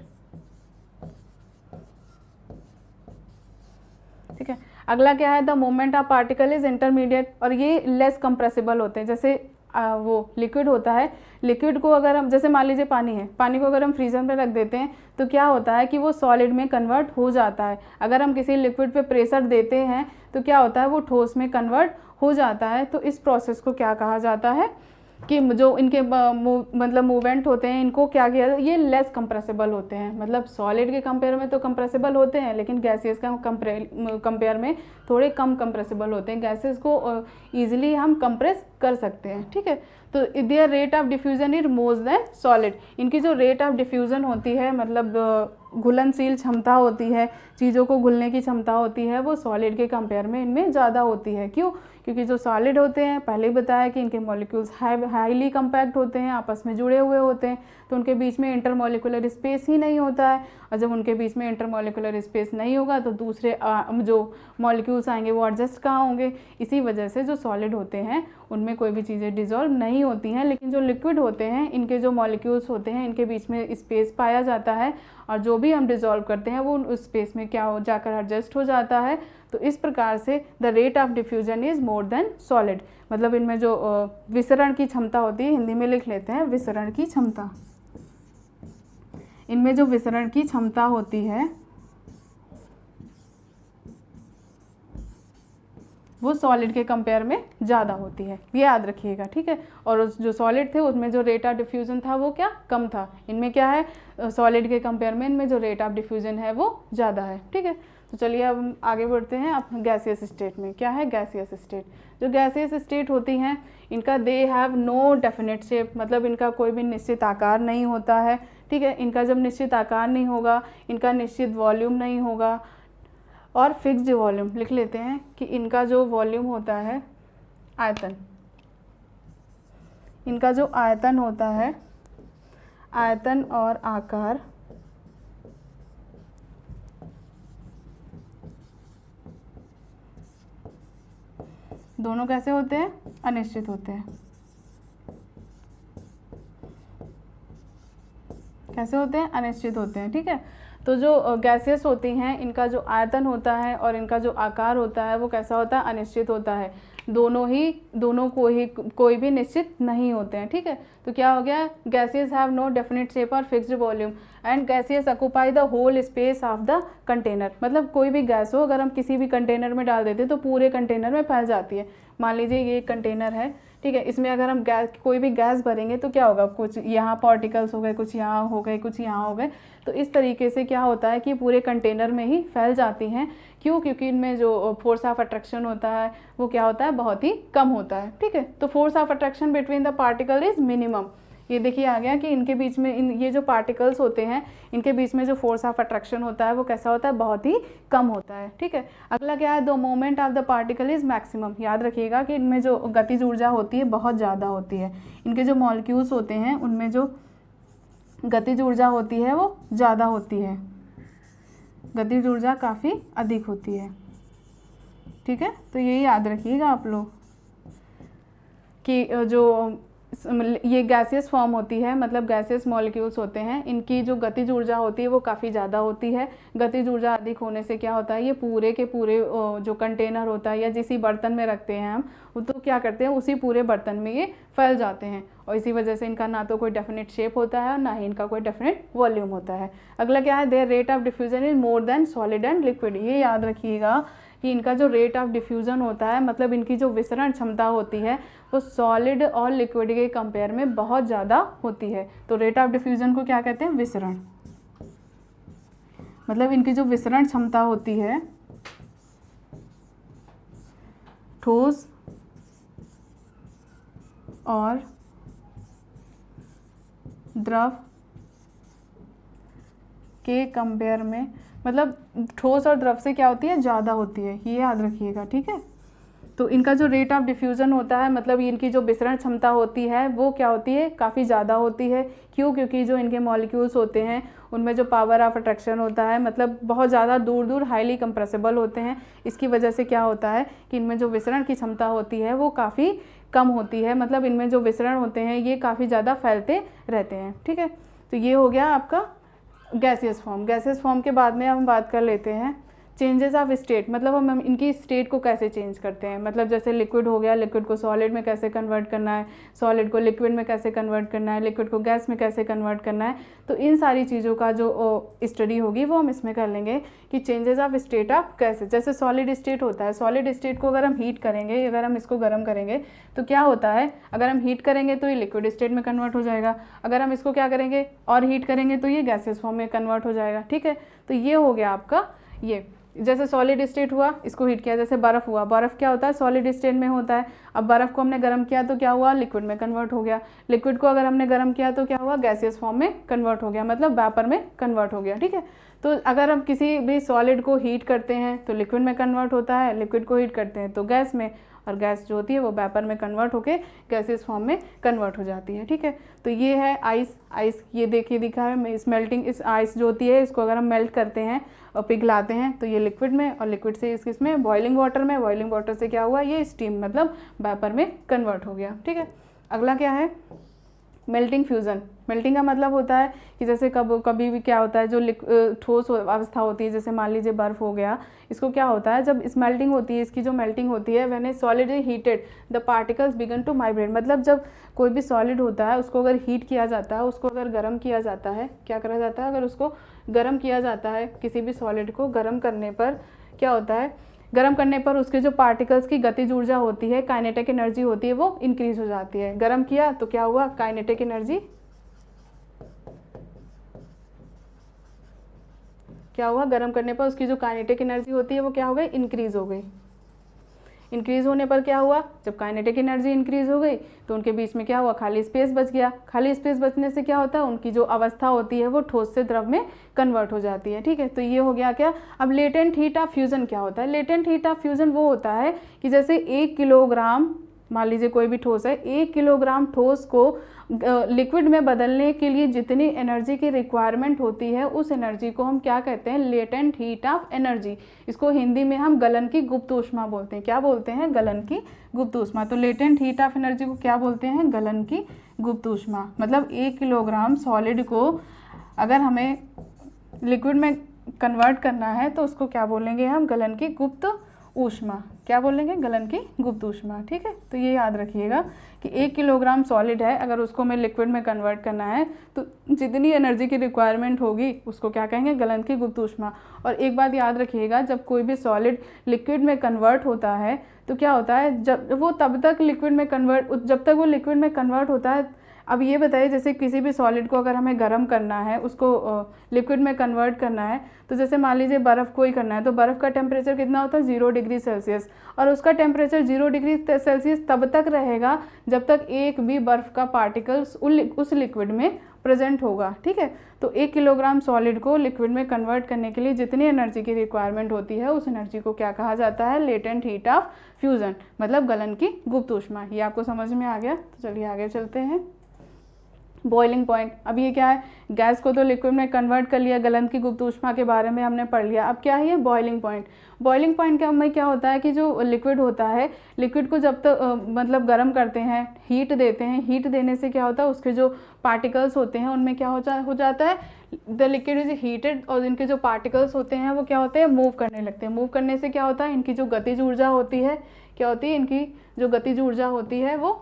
ठीक है, अगला क्या है, the moment of particle is intermediate, और ये लेस कंप्रेसिबल होते हैं। जैसे वो लिक्विड होता है, लिक्विड को अगर हम, जैसे मान लीजिए पानी है, पानी को अगर हम फ्रीजर में रख देते हैं तो क्या होता है कि वो सॉलिड में कन्वर्ट हो जाता है। अगर हम किसी लिक्विड पे प्रेशर देते हैं तो क्या होता है, वो ठोस में कन्वर्ट हो जाता है। तो इस प्रोसेस को क्या कहा जाता है कि जो इनके मतलब मूवमेंट होते हैं, इनको क्या किया, ये लेस कंप्रेसिबल होते हैं। मतलब सॉलिड के कंपेयर में तो कंप्रेसिबल होते हैं, लेकिन गैसेस का कंपेयर में थोड़े कम कंप्रेसिबल होते हैं। गैसेस को ईजिली हम कंप्रेस कर सकते हैं। ठीक है, तो there rate of diffusion is more than solid. इनकी जो रेट ऑफ डिफ्यूजन होती है, मतलब घुलनशील क्षमता होती है, चीज़ों को घुलने की क्षमता होती है, वो सॉलिड के कंपेयर में इनमें ज़्यादा होती है। क्यों, क्योंकि जो सॉलिड होते हैं, पहले ही बताया कि इनके मॉलिक्यूल्स हाईली कंपैक्ट होते हैं, आपस में जुड़े हुए होते हैं, तो उनके बीच में इंटरमॉलिक्यूलर स्पेस ही नहीं होता है। और जब उनके बीच में इंटरमॉलिक्यूलर स्पेस नहीं होगा तो दूसरे जो मॉलिक्यूल्स आएंगे वो एडजस्ट कहाँ होंगे। इसी वजह से जो सॉलिड होते हैं उनमें कोई भी चीज़ें डिज़ोल्व नहीं होती हैं, लेकिन जो लिक्विड होते हैं इनके जो मॉलिक्यूल्स होते हैं इनके बीच में स्पेस पाया जाता है, और जो भी हम डिज़ोल्व करते हैं वो उस स्पेस में क्या हो जाकर एडजस्ट हो जाता है। तो इस प्रकार से the rate of diffusion is more than solid. मतलब इनमें जो विसरण की क्षमता होती है, हिंदी में लिख लेते हैं विसरण की क्षमता। इनमें जो विसरण की क्षमता होती है वो सॉलिड के कंपेयर में ज़्यादा होती है, ये याद रखिएगा। ठीक है, और जो सॉलिड थे उसमें जो रेट ऑफ डिफ्यूजन था वो क्या, कम था। इनमें क्या है, सॉलिड के कंपेयर में इनमें जो रेट ऑफ डिफ्यूजन है वो ज़्यादा है। ठीक है, तो चलिए अब हम आगे बढ़ते हैं। अब गैसियस स्टेट में क्या है, गैसियस स्टेट। जो गैसियस स्टेट होती हैं इनका they have no definite shape, मतलब इनका कोई भी निश्चित आकार नहीं होता है, ठीक है। इनका जब निश्चित आकार नहीं होगा, इनका निश्चित वॉल्यूम नहीं होगा और फिक्स्ड वॉल्यूम, लिख लेते हैं कि इनका जो वॉल्यूम होता है, आयतन, इनका जो आयतन होता है, आयतन और आकार दोनों कैसे होते हैं, अनिश्चित होते हैं। कैसे होते हैं, अनिश्चित होते हैं, ठीक है। तो जो गैसेस होती हैं इनका जो आयतन होता है और इनका जो आकार होता है वो कैसा होता है, अनिश्चित होता है। दोनों को ही कोई भी निश्चित नहीं होते हैं, ठीक है। तो क्या हो गया, gases have no definite shape और fixed volume and gases occupy the whole space of the container. मतलब कोई भी गैस हो अगर हम किसी भी कंटेनर में डाल देते हैं तो पूरे कंटेनर में फैल जाती है। मान लीजिए ये एक कंटेनर है, ठीक है। इसमें अगर हम गैस, कोई भी गैस भरेंगे तो क्या होगा, कुछ यहाँ पार्टिकल्स हो गए, कुछ यहाँ हो गए, कुछ यहाँ हो गए। तो इस तरीके से क्या होता है कि पूरे कंटेनर में ही फैल जाती हैं। क्यों, क्योंकि इनमें जो फोर्स ऑफ अट्रैक्शन होता है वो क्या होता है, बहुत ही कम होता है, ठीक है। तो force of attraction between the particle is minimum. ये देखिए आ गया कि इनके बीच में ये जो पार्टिकल्स होते हैं इनके बीच में जो फोर्स ऑफ अट्रैक्शन होता है वो कैसा होता है, बहुत ही कम होता है, ठीक है। अगला क्या है, the moment of the particle is maximum. याद रखिएगा कि इनमें जो गतिज ऊर्जा होती है बहुत ज़्यादा होती है। इनके जो मॉलिक्यूल्स होते हैं उनमें जो गतिज ऊर्जा होती है वो ज़्यादा होती है, गतिज ऊर्जा काफ़ी अधिक होती है, ठीक है। तो ये याद रखिएगा आप लोग कि जो ये गैसियस फॉर्म होती है, मतलब गैसियस मॉलिक्यूल्स होते हैं, इनकी जो गतिज ऊर्जा होती है वो काफ़ी ज़्यादा होती है। गतिज ऊर्जा अधिक होने से क्या होता है, ये पूरे के पूरे जो कंटेनर होता है या जिस बर्तन में रखते हैं हम, वो तो क्या करते हैं उसी पूरे बर्तन में ये फैल जाते हैं और इसी वजह से इनका ना तो कोई डेफिनेट शेप होता है और ना ही इनका कोई डेफिनेट वॉल्यूम होता है। अगला क्या है, there rate of diffusion is more than solid and liquid. ये याद रखिएगा कि इनका जो रेट ऑफ डिफ्यूज़न होता है, मतलब इनकी जो विसरण क्षमता होती है वो सॉलिड और लिक्विड के कंपेयर में बहुत ज़्यादा होती है। तो रेट ऑफ डिफ्यूज़न को क्या कहते हैं, विसरण। मतलब इनकी जो विसरण क्षमता होती है ठोस और द्रव के कंपेयर में, मतलब ठोस और द्रव से क्या होती है, ज़्यादा होती है, ये याद रखिएगा, ठीक है। तो इनका जो रेट ऑफ डिफ्यूज़न होता है, मतलब इनकी जो विसरण क्षमता होती है वो क्या होती है, काफ़ी ज़्यादा होती है। क्यों, क्योंकि जो इनके मॉलिक्यूल्स होते हैं उनमें जो पावर ऑफ अट्रैक्शन होता है, मतलब बहुत ज़्यादा दूर दूर हाईली कंप्रेसिबल होते हैं। इसकी वजह से क्या होता है कि इनमें जो विसरण की क्षमता होती है वो काफ़ी कम होती है, मतलब इनमें जो विसरण होते हैं ये काफ़ी ज़्यादा फैलते रहते हैं, ठीक है। तो ये हो गया आपका गैसियस फॉर्म। गैसियस फॉर्म के बाद में हम बात कर लेते हैं चेंजेस ऑफ स्टेट, मतलब हम इनकी स्टेट को कैसे चेंज करते हैं। मतलब जैसे लिक्विड हो गया, लिक्विड को सॉलिड में कैसे कन्वर्ट करना है, सॉलिड को लिक्विड में कैसे कन्वर्ट करना है, लिक्विड को गैस में कैसे कन्वर्ट करना है। तो इन सारी चीज़ों का जो स्टडी होगी वो हम इसमें कर लेंगे कि चेंजेस ऑफ स्टेट ऑफ कैसे। जैसे सॉलिड स्टेट होता है, सॉलिड स्टेट को अगर हम हीट करेंगे, अगर हम इसको गर्म करेंगे तो क्या होता है, अगर हम हीट करेंगे तो ये लिक्विड स्टेट में कन्वर्ट हो जाएगा, अगर हम इसको क्या करेंगे और हीट करेंगे तो ये गैसियस फॉर्म में कन्वर्ट हो जाएगा, ठीक है। तो ये हो गया आपका, ये जैसे सॉलिड स्टेट हुआ, इसको हीट किया। जैसे बर्फ़ हुआ, बर्फ़ क्या होता है, सॉलिड स्टेट में होता है। अब बर्फ़ को हमने गर्म किया तो क्या हुआ, लिक्विड में कन्वर्ट हो गया। लिक्विड को अगर हमने गर्म किया तो क्या हुआ, गैसियस फॉर्म में कन्वर्ट हो गया, मतलब वेपर में कन्वर्ट हो गया, ठीक है। तो अगर हम किसी भी सॉलिड को हीट करते हैं तो लिक्विड में कन्वर्ट होता है, लिक्विड को हीट करते हैं तो गैस में, और गैस जो होती है वो वेपर में कन्वर्ट होके गैसियस फॉर्म में कन्वर्ट हो जाती है, ठीक है। तो ये है आइस। आइस ये देखिए दिखा है, इस मेल्टिंग, इस आइस जो होती है इसको अगर हम मेल्ट करते हैं और पिघलाते हैं तो ये लिक्विड में, और लिक्विड से इसमें बॉइलिंग वाटर में, बॉइलिंग वाटर से क्या हुआ, ये स्टीम मतलब वेपर में कन्वर्ट हो गया, ठीक है। अगला क्या है, मेल्टिंग फ्यूज़न। मेल्टिंग का मतलब होता है कि जैसे कभी भी क्या होता है, जो ठोस अवस्था होती है, जैसे मान लीजिए बर्फ़ हो गया, इसको क्या होता है, जब स्मेल्टिंग होती है, इसकी जो मेल्टिंग होती है, when a solid is heated the particles begin to migrate. मतलब जब कोई भी सॉलिड होता है उसको अगर हीट किया जाता है, उसको अगर गर्म किया जाता है, क्या करा जाता है, अगर उसको गर्म किया जाता है, किसी भी सॉलिड को गर्म करने पर क्या होता है, गर्म करने पर उसके जो पार्टिकल्स की गतिज ऊर्जा होती है, काइनेटिक एनर्जी होती है, वो इंक्रीज हो जाती है। गर्म किया तो क्या हुआ, काइनेटिक एनर्जी क्या हुआ, गर्म करने पर उसकी जो काइनेटिक एनर्जी होती है वो क्या हो गई, इंक्रीज हो गई। इंक्रीज होने पर क्या हुआ, जब काइनेटिक एनर्जी इंक्रीज हो गई तो उनके बीच में क्या हुआ, खाली स्पेस बच गया। खाली स्पेस बचने से क्या होता है, उनकी जो अवस्था होती है वो ठोस से द्रव में कन्वर्ट हो जाती है। ठीक है, तो ये हो गया क्या। अब लेटेंट हीट ऑफ फ्यूजन क्या होता है, लेटेंट हीट ऑफ फ्यूजन वो होता है कि जैसे 1 किलोग्राम, मान लीजिए कोई भी ठोस है, 1 किलोग्राम ठोस को लिक्विड में बदलने के लिए जितनी एनर्जी की रिक्वायरमेंट होती है उस एनर्जी को हम क्या कहते हैं, लेटेंट हीट ऑफ एनर्जी। इसको हिंदी में हम गलन की गुप्त ऊष्मा बोलते हैं। क्या बोलते हैं, गलन की गुप्त ऊष्मा। तो लेटेंट हीट ऑफ एनर्जी को क्या बोलते हैं, गलन की गुप्त ऊष्मा। मतलब 1 किलोग्राम सॉलिड को अगर हमें लिक्विड में कन्वर्ट करना है तो उसको क्या बोलेंगे हम, गलन की गुप्त ऊष्मा। क्या बोलेंगे, गलन की गुप्त ऊष्मा। ठीक है, तो ये याद रखिएगा कि 1 किलोग्राम सॉलिड है, अगर उसको हमें लिक्विड में कन्वर्ट करना है तो जितनी एनर्जी की रिक्वायरमेंट होगी उसको क्या कहेंगे, गलन की गुप्त ऊष्मा। और एक बात याद रखिएगा, जब कोई भी सॉलिड लिक्विड में कन्वर्ट होता है तो क्या होता है, जब वो तब तक लिक्विड में कन्वर्ट, जब तक वो लिक्विड में कन्वर्ट होता है। अब ये बताइए, जैसे किसी भी सॉलिड को अगर हमें गर्म करना है, उसको लिक्विड में कन्वर्ट करना है, तो जैसे मान लीजिए बर्फ़ को ही करना है, तो बर्फ़ का टेम्परेचर कितना होता है, 0 डिग्री सेल्सियस। और उसका टेम्परेचर 0 डिग्री सेल्सियस तब तक रहेगा जब तक एक भी बर्फ़ का पार्टिकल्स उस लिक्विड में प्रेजेंट होगा। ठीक है, तो 1 किलोग्राम सॉलिड को लिक्विड में कन्वर्ट करने के लिए जितनी एनर्जी की रिक्वायरमेंट होती है उस एनर्जी को क्या कहा जाता है, लेटेंट हीट ऑफ फ्यूजन, मतलब गलन की गुप्त ऊष्मा। ये आपको समझ में आ गया। तो चलिए आगे चलते हैं। बॉइलिंग पॉइंट, अब ये क्या है, गैस को तो लिक्विड में कन्वर्ट कर लिया, गलन की गुप्त ऊष्मा के बारे में हमने पढ़ लिया। अब क्या है ये बॉइलिंग पॉइंट। बॉइलिंग पॉइंट का में क्या होता है कि जो लिक्विड होता है, लिक्विड को जब तक मतलब गर्म करते हैं, हीट देते हैं, हीट देने से क्या होता है, उसके जो पार्टिकल्स होते हैं उनमें क्या हो जाता है, द लिक्विड इज हीटेड, और इनके जो पार्टिकल्स होते हैं वो क्या होते हैं, मूव करने लगते हैं। मूव करने से क्या होता है, इनकी जो गतिज ऊर्जा होती है, क्या होती है, इनकी जो गतिज ऊर्जा होती है वो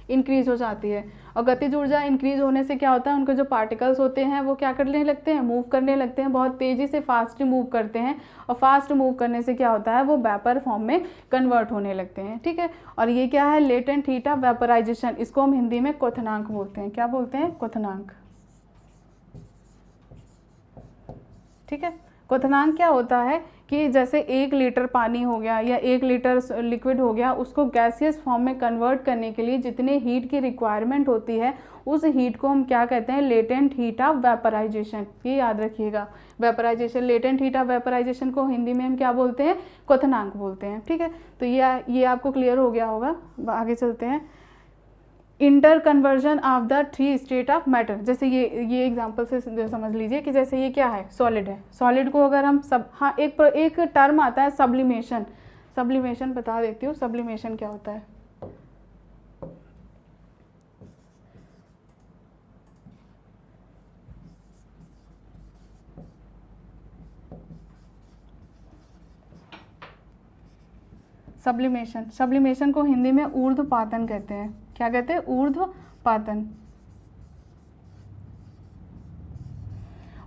इंक्रीज हो जाती है। और गतिज ऊर्जा इंक्रीज होने से क्या होता है, उनके जो पार्टिकल्स होते हैं वो क्या करने लगते हैं, मूव करने लगते हैं, बहुत तेज़ी से फास्ट मूव करते हैं। और फास्ट मूव करने से क्या होता है, वो वेपर फॉर्म में कन्वर्ट होने लगते हैं। ठीक है, और ये क्या है, लेटेंट हीट ऑफ वेपराइजेशन। इसको हम हिंदी में क्वथनांक बोलते हैं। क्या बोलते हैं, क्वथनांक। ठीक है, क्वथनांक क्या होता है कि जैसे 1 लीटर पानी हो गया या 1 लीटर लिक्विड हो गया, उसको गैसियस फॉर्म में कन्वर्ट करने के लिए जितने हीट की रिक्वायरमेंट होती है उस हीट को हम क्या कहते हैं, लेटेंट हीट ऑफ वेपराइजेशन। ये याद रखिएगा, vaporisation, latent heat of vaporisation को हिंदी में हम क्या बोलते हैं, क्वथनांक बोलते हैं। ठीक है, तो ये आपको क्लियर हो गया होगा। आगे चलते हैं। Inter conversion of the 3 state of matter. जैसे ये एग्जांपल से समझ लीजिए कि जैसे ये क्या है, सॉलिड है। सॉलिड को अगर हम एक टर्म आता है सब्लिमेशन। सब्लिमेशन बता देती हूँ, सब्लिमेशन क्या होता है। सब्लिमेशन को हिंदी में ऊर्ध्वपातन कहते हैं। क्या कहते हैं, ऊर्ध्वपातन।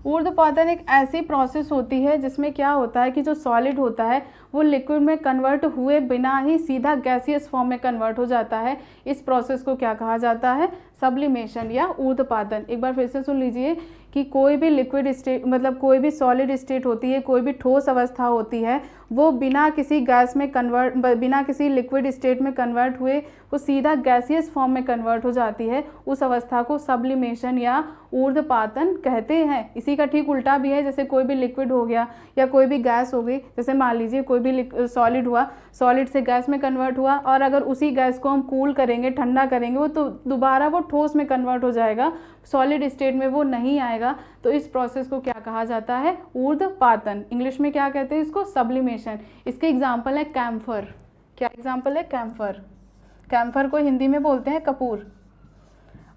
ऊर्ध्वपातन एक ऐसी प्रोसेस होती है जिसमें क्या होता है कि जो सॉलिड होता है वो लिक्विड में कन्वर्ट हुए बिना ही सीधा गैसियस फॉर्म में कन्वर्ट हो जाता है। इस प्रोसेस को क्या कहा जाता है, सब्लिमेशन या ऊर्ध्वपातन। एक बार फिर से सुन लीजिए कि कोई भी लिक्विड स्टेट, मतलब कोई भी सॉलिड स्टेट होती है, कोई भी ठोस अवस्था होती है, वो बिना किसी गैस में कन्वर्ट, बिना किसी लिक्विड स्टेट में कन्वर्ट हुए वो सीधा गैसियस फॉर्म में कन्वर्ट हो जाती है। उस अवस्था को सब्लिमेशन या ऊर्ध्वपातन कहते हैं। इसी का ठीक उल्टा भी है, जैसे कोई भी लिक्विड हो गया या कोई भी गैस हो गई, जैसे मान लीजिए कोई भी सॉलिड हुआ, सॉलिड से गैस में कन्वर्ट हुआ, और अगर उसी गैस को हम कूल करेंगे, ठंडा करेंगे, वो तो दोबारा वो ठोस में कन्वर्ट हो जाएगा, सॉलिड स्टेट में वो नहीं आएगा। तो इस प्रोसेस को क्या कहा जाता है, ऊर्ध्वपातन। इंग्लिश में क्या कहते हैं इसको, सब्लिमेशन। इसके एग्जाम्पल है कैम्फर। क्या एग्जाम्पल है, कैम्फर। कैम्फर को हिंदी में बोलते हैं कपूर।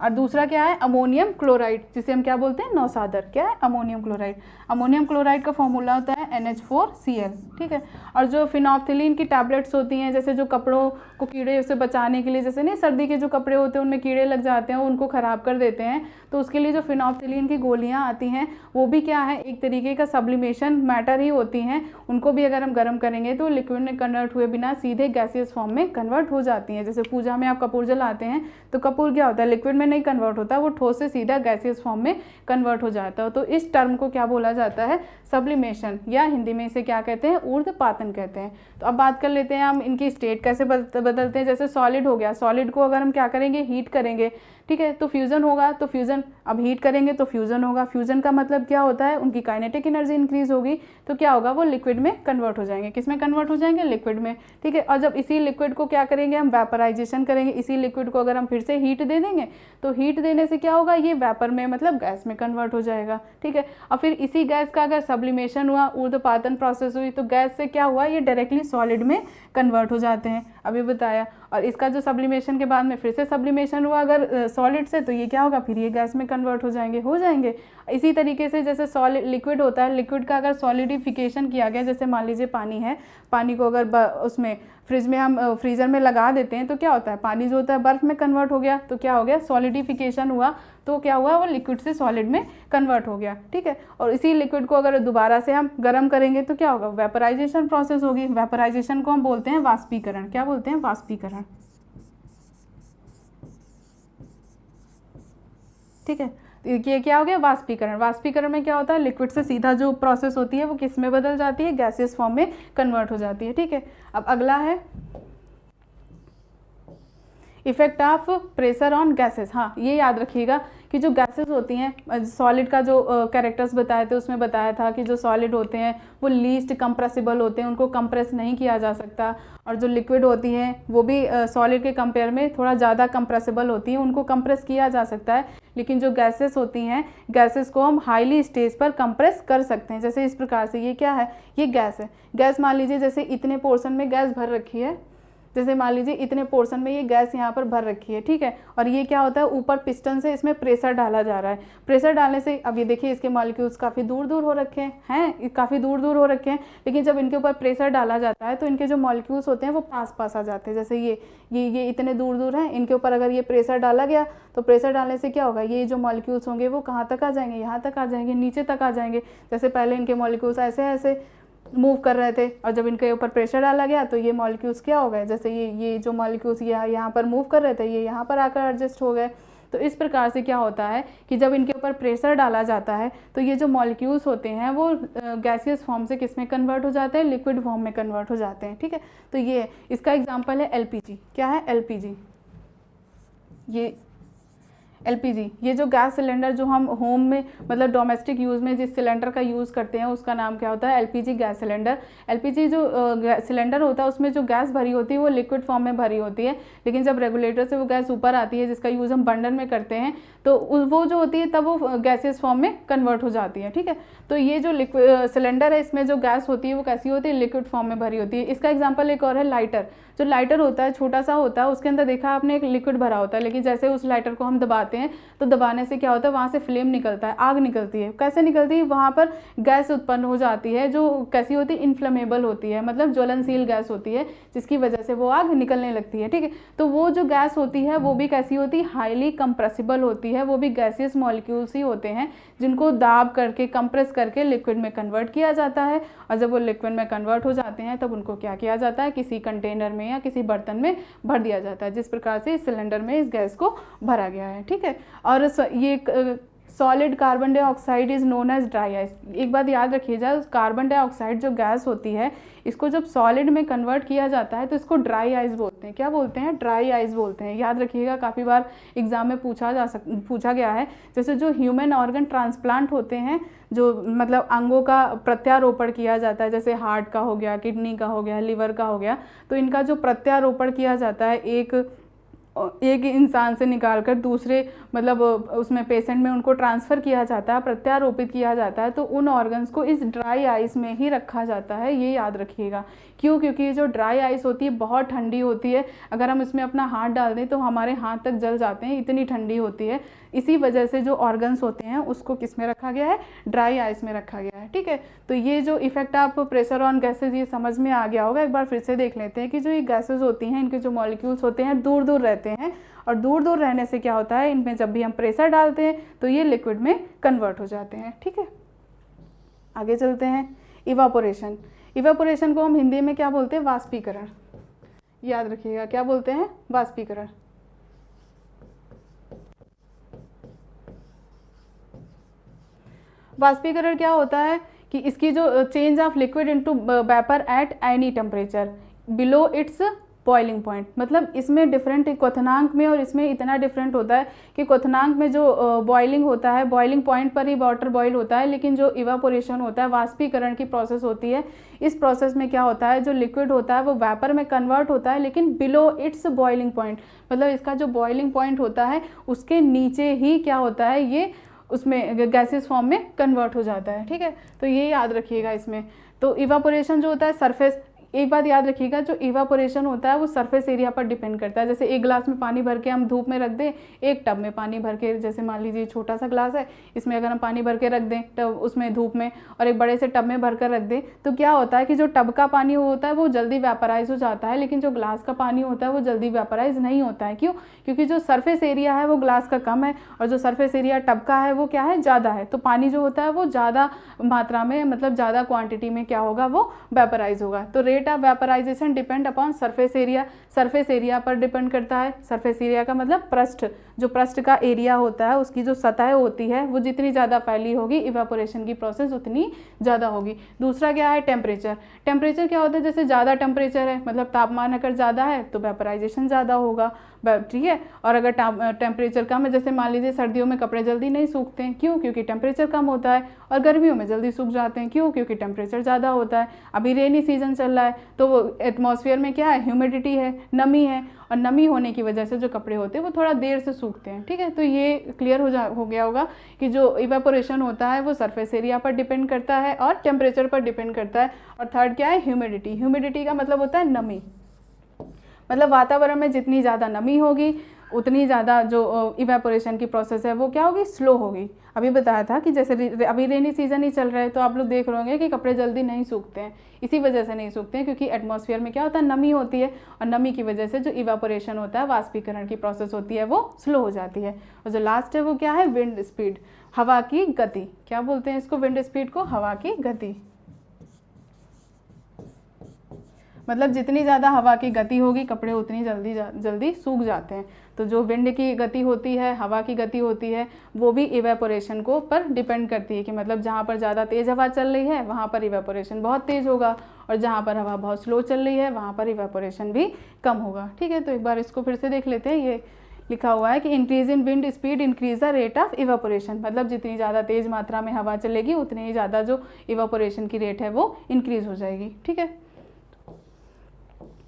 और दूसरा क्या है, अमोनियम क्लोराइड, जिसे हम क्या बोलते हैं, नौसादर। क्या है, अमोनियम क्लोराइड। अमोनियम क्लोराइड का फॉर्मूला होता है NH4Cl। ठीक है, और जो फिनॉल्फ्थलीन की टैबलेट्स होती हैं, जैसे जो कपड़ों को कीड़े से बचाने के लिए, जैसे नहीं सर्दी के जो कपड़े होते हैं उनमें कीड़े लग जाते हैं, उनको ख़राब कर देते हैं, तो उसके लिए जो फिनॉल्फ्थलीन की गोलियाँ आती हैं वो भी क्या है, एक तरीके का सब्लिमेशन मैटर ही होती हैं। उनको भी अगर हम गर्म करेंगे तो लिक्विड में कन्वर्ट हुए बिना सीधे गैसियस फॉर्म में कन्वर्ट हो जाती हैं। जैसे पूजा में आप कपूर जलाते हैं तो कपूर क्या होता है, लिक्विड में में नहीं कन्वर्ट होता, वो ठोस से सीधा गैसियस फॉर्म में कन्वर्ट हो जाता है। तो इस टर्म को क्या बोला जाता है, सब्लिमेशन, या हिंदी में इसे क्या कहते हैं, ऊर्ध्वपातन कहते हैं। तो अब बात कर लेते हैं हम इनकी स्टेट कैसे बदलते हैं। जैसे सॉलिड हो गया, सॉलिड को अगर हम क्या करेंगे, हीट करेंगे, ठीक है, तो फ्यूज़न होगा, तो फ्यूज़न अब हीट करेंगे तो फ्यूज़न होगा। फ्यूज़न का मतलब क्या होता है, उनकी काइनेटिक एनर्जी इंक्रीज होगी, तो क्या होगा, वो लिक्विड में कन्वर्ट हो जाएंगे। किस में कन्वर्ट हो जाएंगे, लिक्विड में, ठीक है। और जब इसी लिक्विड को क्या करेंगे, हम वेपराइजेशन करेंगे। इसी लिक्विड को अगर हम फिर से हीट दे देंगे तो हीट देने से क्या होगा, ये वेपर में मतलब गैस में कन्वर्ट हो जाएगा, ठीक है। और फिर इसी गैस का अगर सब्लिमेशन हुआ, ऊर्ध्वपातन प्रोसेस हुई, तो गैस से क्या हुआ, ये डायरेक्टली सॉलिड में कन्वर्ट हो जाते हैं, अभी बताया। और इसका जो सब्लिमेशन के बाद में फिर से सब्लिमेशन हुआ अगर सॉलिड से, तो ये क्या होगा, फिर ये गैस में कन्वर्ट हो जाएंगे। इसी तरीके से जैसे सॉलिड लिक्विड होता है, लिक्विड का अगर सॉलिडिफिकेशन किया गया, जैसे मान लीजिए पानी है, पानी को अगर उसमें फ्रिज में हम फ्रीज़र में लगा देते हैं तो क्या होता है, पानी जो होता है बर्फ़ में कन्वर्ट हो गया, तो क्या हो गया, सॉलिडिफिकेशन हुआ, तो क्या हुआ, वो लिक्विड से सॉलिड में कन्वर्ट हो गया, ठीक है। और इसी लिक्विड को अगर दोबारा से हम गर्म करेंगे तो क्या होगा, वेपराइजेशन प्रोसेस होगी। वेपराइजेशन को हम बोलते हैं वाष्पीकरण। क्या बोलते हैं, वाष्पीकरण, ठीक है। ये क्या हो गया, वाष्पीकरण। वाष्पीकरण में क्या होता है, लिक्विड से सीधा जो प्रोसेस होती है वो किस में बदल जाती है, गैसियस फॉर्म में कन्वर्ट हो जाती है, ठीक है। अब अगला है effect of pressure on gases. हाँ, ये याद रखिएगा कि जो गैसेस होती हैं, सॉलिड का जो कैरेक्टर्स बताए थे उसमें बताया था कि जो सॉलिड होते हैं वो लीस्ट कंप्रेसिबल होते हैं, उनको कंप्रेस नहीं किया जा सकता। और जो लिक्विड होती हैं वो भी सॉलिड के कंपेयर में थोड़ा ज़्यादा कंप्रेसिबल होती हैं, उनको कंप्रेस किया जा सकता है। लेकिन जो गैसेस होती हैं, गैसेस को हम हाईली स्टेज पर कंप्रेस कर सकते हैं। जैसे इस प्रकार से, ये क्या है, ये गैस है। गैस मान लीजिए जैसे इतने पोर्शन में गैस भर रखी है, जैसे मान लीजिए इतने पोर्शन में ये गैस यहाँ पर भर रखी है, ठीक है। और ये क्या होता है, ऊपर पिस्टन से इसमें प्रेशर डाला जा रहा है। प्रेशर डालने से अब ये देखिए इसके मॉलिक्यूल्स काफ़ी दूर दूर हो रखे हैं, काफ़ी दूर दूर हो रखे हैं। लेकिन जब इनके ऊपर प्रेशर डाला जाता है तो इनके जो मॉलिक्यूल्स होते हैं वो पास पास आ जाते हैं। जैसे ये इतने दूर दूर हैं, इनके ऊपर अगर ये प्रेशर डाला गया तो प्रेशर डालने से क्या होगा, ये जो मॉलिक्यूल्स होंगे वो कहाँ तक आ जाएंगे, यहाँ तक आ जाएंगे, नीचे तक आ जाएंगे। जैसे पहले इनके मॉलिक्यूल्स ऐसे ऐसे मूव कर रहे थे और जब इनके ऊपर प्रेशर डाला गया तो ये मॉलिक्यूल्स क्या हो गए, जैसे ये जो मॉलिक्यूल्स यहाँ पर मूव कर रहे थे ये यहाँ पर आकर एडजस्ट हो गए। तो इस प्रकार से क्या होता है कि जब इनके ऊपर प्रेशर डाला जाता है तो ये जो मॉलिक्यूल्स होते हैं वो गैसियस फॉर्म से किस में कन्वर्ट हो जाते हैं, लिक्विड फॉर्म में कन्वर्ट हो जाते हैं, ठीक है। तो ये इसका एग्जाम्पल है एलपीजी। क्या है, एलपीजी। ये एलपीजी, ये जो गैस सिलेंडर जो हम होम में मतलब डोमेस्टिक यूज़ में जिस सिलेंडर का यूज़ करते हैं उसका नाम क्या होता है, एलपीजी गैस सिलेंडर। एलपीजी जो सिलेंडर होता है उसमें जो गैस भरी होती है वो लिक्विड फॉर्म में भरी होती है। लेकिन जब रेगुलेटर से वो गैस ऊपर आती है जिसका यूज़ हम बर्नर में करते हैं तो वो जो होती है तब वो गैसियस फॉर्म में कन्वर्ट हो जाती है, ठीक है। तो ये जो लिक्विड सिलेंडर है इसमें जो गैस होती है वो कैसी होती है, लिक्विड फॉर्म में भरी होती है। इसका एग्जाम्पल एक और है लाइटर। जो लाइटर होता है छोटा सा होता है, उसके अंदर देखा आपने एक लिक्विड भरा होता है, लेकिन जैसे उस लाइटर को हम दबाते हैं तो दबाने से क्या होता है, वहाँ से फ्लेम निकलता है, आग निकलती है। कैसे निकलती है, वहाँ पर गैस उत्पन्न हो जाती है जो कैसी होती है, इन्फ्लेमेबल होती है, मतलब ज्वलनशील गैस होती है जिसकी वजह से वो आग निकलने लगती है, ठीक है। तो वो जो गैस होती है वो भी कैसी होती है, हाईली कंप्रेसिबल होती है। वो भी गैसियस मॉलिक्यूल्स ही होते हैं जिनको दाब करके कंप्रेस करके लिक्विड में कन्वर्ट किया जाता है। और जब वो लिक्विड में कन्वर्ट हो जाते हैं तब उनको क्या किया जाता है, किसी कंटेनर में या किसी बर्तन में भर दिया जाता है, जिस प्रकार से इस सिलेंडर में इस गैस को भरा गया है, ठीक है। और ये solid carbon dioxide is known as dry ice. एक बात याद रखिएगा, कार्बन डाइऑक्साइड जो गैस होती है इसको जब सॉलिड में कन्वर्ट किया जाता है तो इसको ड्राई आइस बोलते हैं। क्या बोलते हैं, ड्राई आइस बोलते हैं। याद रखिएगा, काफ़ी बार एग्जाम में पूछा गया है। जैसे जो ह्यूमन ऑर्गन ट्रांसप्लांट होते हैं, जो मतलब अंगों का प्रत्यारोपण किया जाता है, जैसे हार्ट का हो गया, किडनी का हो गया, लिवर का हो गया, तो इनका जो प्रत्यारोपण किया जाता है एक इंसान से निकालकर दूसरे मतलब उसमें पेशेंट में उनको ट्रांसफ़र किया जाता है, प्रत्यारोपित किया जाता है, तो उन ऑर्गन्स को इस ड्राई आइस में ही रखा जाता है। ये याद रखिएगा। क्यों, क्योंकि ये जो ड्राई आइस होती है बहुत ठंडी होती है। अगर हम इसमें अपना हाथ डाल दें तो हमारे हाथ तक जल जाते हैं, इतनी ठंडी होती है। इसी वजह से जो ऑर्गन्स होते हैं उसको किस में रखा गया है, ड्राई आइस में रखा गया है, ठीक है। तो ये जो effect of pressure on gases ये समझ में आ गया होगा। एक बार फिर से देख लेते हैं कि जो ये गैसेज होती हैं इनके जो मॉलिक्यूल्स होते हैं दूर दूर रहते हैं, और दूर दूर रहने से क्या होता है, इनमें जब भी हम प्रेशर डालते हैं तो ये लिक्विड में कन्वर्ट हो जाते हैं, ठीक है। आगे चलते हैं, इवापोरेशन। इवापोरेशन को हम हिंदी में क्या बोलते हैं, वाष्पीकरण। याद रखिएगा, क्या बोलते हैं, वाष्पीकरण। वाष्पीकरण क्या होता है कि इसकी जो change of liquid into vapour at any temperature below it's boiling point, मतलब इसमें डिफरेंट क्वथनांक में और इसमें इतना डिफरेंट होता है कि क्वथनांक में जो बॉइलिंग होता है, बॉइलिंग पॉइंट पर ही वाटर बॉईल होता है, लेकिन जो इवापोरेशन होता है, वाष्पीकरण की प्रोसेस होती है, इस प्रोसेस में क्या होता है, जो लिक्विड होता है वो वेपर में कन्वर्ट होता है, लेकिन बिलो इट्स बॉइलिंग पॉइंट, मतलब इसका जो बॉइलिंग पॉइंट होता है उसके नीचे ही क्या होता है, ये उसमें गैसेस फॉर्म में कन्वर्ट हो जाता है। ठीक है, तो ये याद रखिएगा इसमें। तो इवापोरेशन जो होता है सरफेस, एक बात याद रखिएगा, जो इवापोरेशन होता है वो सरफेस एरिया पर डिपेंड करता है। जैसे एक ग्लास में पानी भर के हम धूप में रख दें, एक टब में पानी भर के, जैसे मान लीजिए छोटा सा ग्लास है, इसमें अगर हम पानी भर के रख दें टब उसमें धूप में, और एक बड़े से टब में भर कर रख दें, तो क्या होता है कि जो टब का पानी होता है वो जल्दी वेपराइज हो जाता है, लेकिन जो ग्लास का पानी होता है वो जल्दी वेपराइज नहीं होता है। क्यों? क्योंकि जो सरफेस एरिया है वो ग्लास का कम है और जो सरफेस एरिया टब का है वो क्या है, ज़्यादा है। तो पानी जो होता है वो ज़्यादा मात्रा में, मतलब ज़्यादा क्वांटिटी में क्या होगा, वो वेपराइज होगा। तो rate of vaporisation depend upon surface area, surface area पर डिपेंड करता है। सरफेस एरिया का मतलब पृष्ठ, जो पृष्ठ का एरिया होता है उसकी जो सतह होती है वो जितनी ज़्यादा फैली होगी, इवापोरेशन की प्रोसेस उतनी ज़्यादा होगी। दूसरा क्या है, टेम्परेचर। टेम्परेचर क्या होता है, जैसे ज़्यादा टेम्परेचर है, मतलब तापमान अगर ज़्यादा है तो वेपराइजेशन ज़्यादा होगा, ठीक है। और अगर टेम्परेचर कम है, जैसे मान लीजिए सर्दियों में कपड़े जल्दी नहीं सूखते हैं, क्यों? क्योंकि टेम्परेचर कम होता है, और गर्मियों में जल्दी सूख जाते हैं, क्यों? क्योंकि टेम्परेचर ज़्यादा होता है। अभी रेनी सीजन चल रहा है तो वो एटमॉस्फेयर में क्या है, ह्यूमिडिटी है, नमी है, और नमी होने की वजह से जो कपड़े होते हैं वो थोड़ा देर से सूखते हैं। ठीक है, तो ये क्लियर हो गया होगा कि जो इवेपोरेशन होता है वो सरफेस एरिया पर डिपेंड करता है और टेम्परेचर पर डिपेंड करता है। और थर्ड क्या है, ह्यूमिडिटी। ह्यूमिडिटी का मतलब होता है नमी, मतलब वातावरण में जितनी ज़्यादा नमी होगी उतनी ज़्यादा जो इवेपोरेशन की प्रोसेस है वो क्या होगी, स्लो होगी। अभी बताया था कि जैसे अभी रेनी सीजन ही चल रहा है तो आप लोग देख रहे होंगे कि कपड़े जल्दी नहीं सूखते हैं, इसी वजह से नहीं सूखते हैं क्योंकि एटमॉस्फेयर में क्या होता है, नमी होती है, और नमी की वजह से जो इवेपोरेशन होता है, वाष्पीकरण की प्रोसेस होती है, वो स्लो हो जाती है। और जो लास्ट है वो क्या है, विंड स्पीड, हवा की गति। क्या बोलते हैं इसको, विंड स्पीड को, हवा की गति। मतलब जितनी ज़्यादा हवा की गति होगी कपड़े उतनी जल्दी सूख जाते हैं। तो जो विंड की गति होती है, हवा की गति होती है, वो भी इवेपोरेशन को पर डिपेंड करती है कि मतलब जहाँ पर ज़्यादा तेज़ हवा चल रही है वहाँ पर इवेपोरेशन बहुत तेज़ होगा, और जहाँ पर हवा बहुत स्लो चल रही है वहाँ पर इवेपोरेशन भी कम होगा। ठीक है, तो एक बार इसको फिर से देख लेते हैं। ये लिखा हुआ है कि increase in wind speed increase the rate of evaporation, मतलब जितनी ज़्यादा तेज़ मात्रा में हवा चलेगी उतनी ही ज़्यादा जो इवेपोरेशन की रेट है वो इंक्रीज़ हो जाएगी। ठीक है,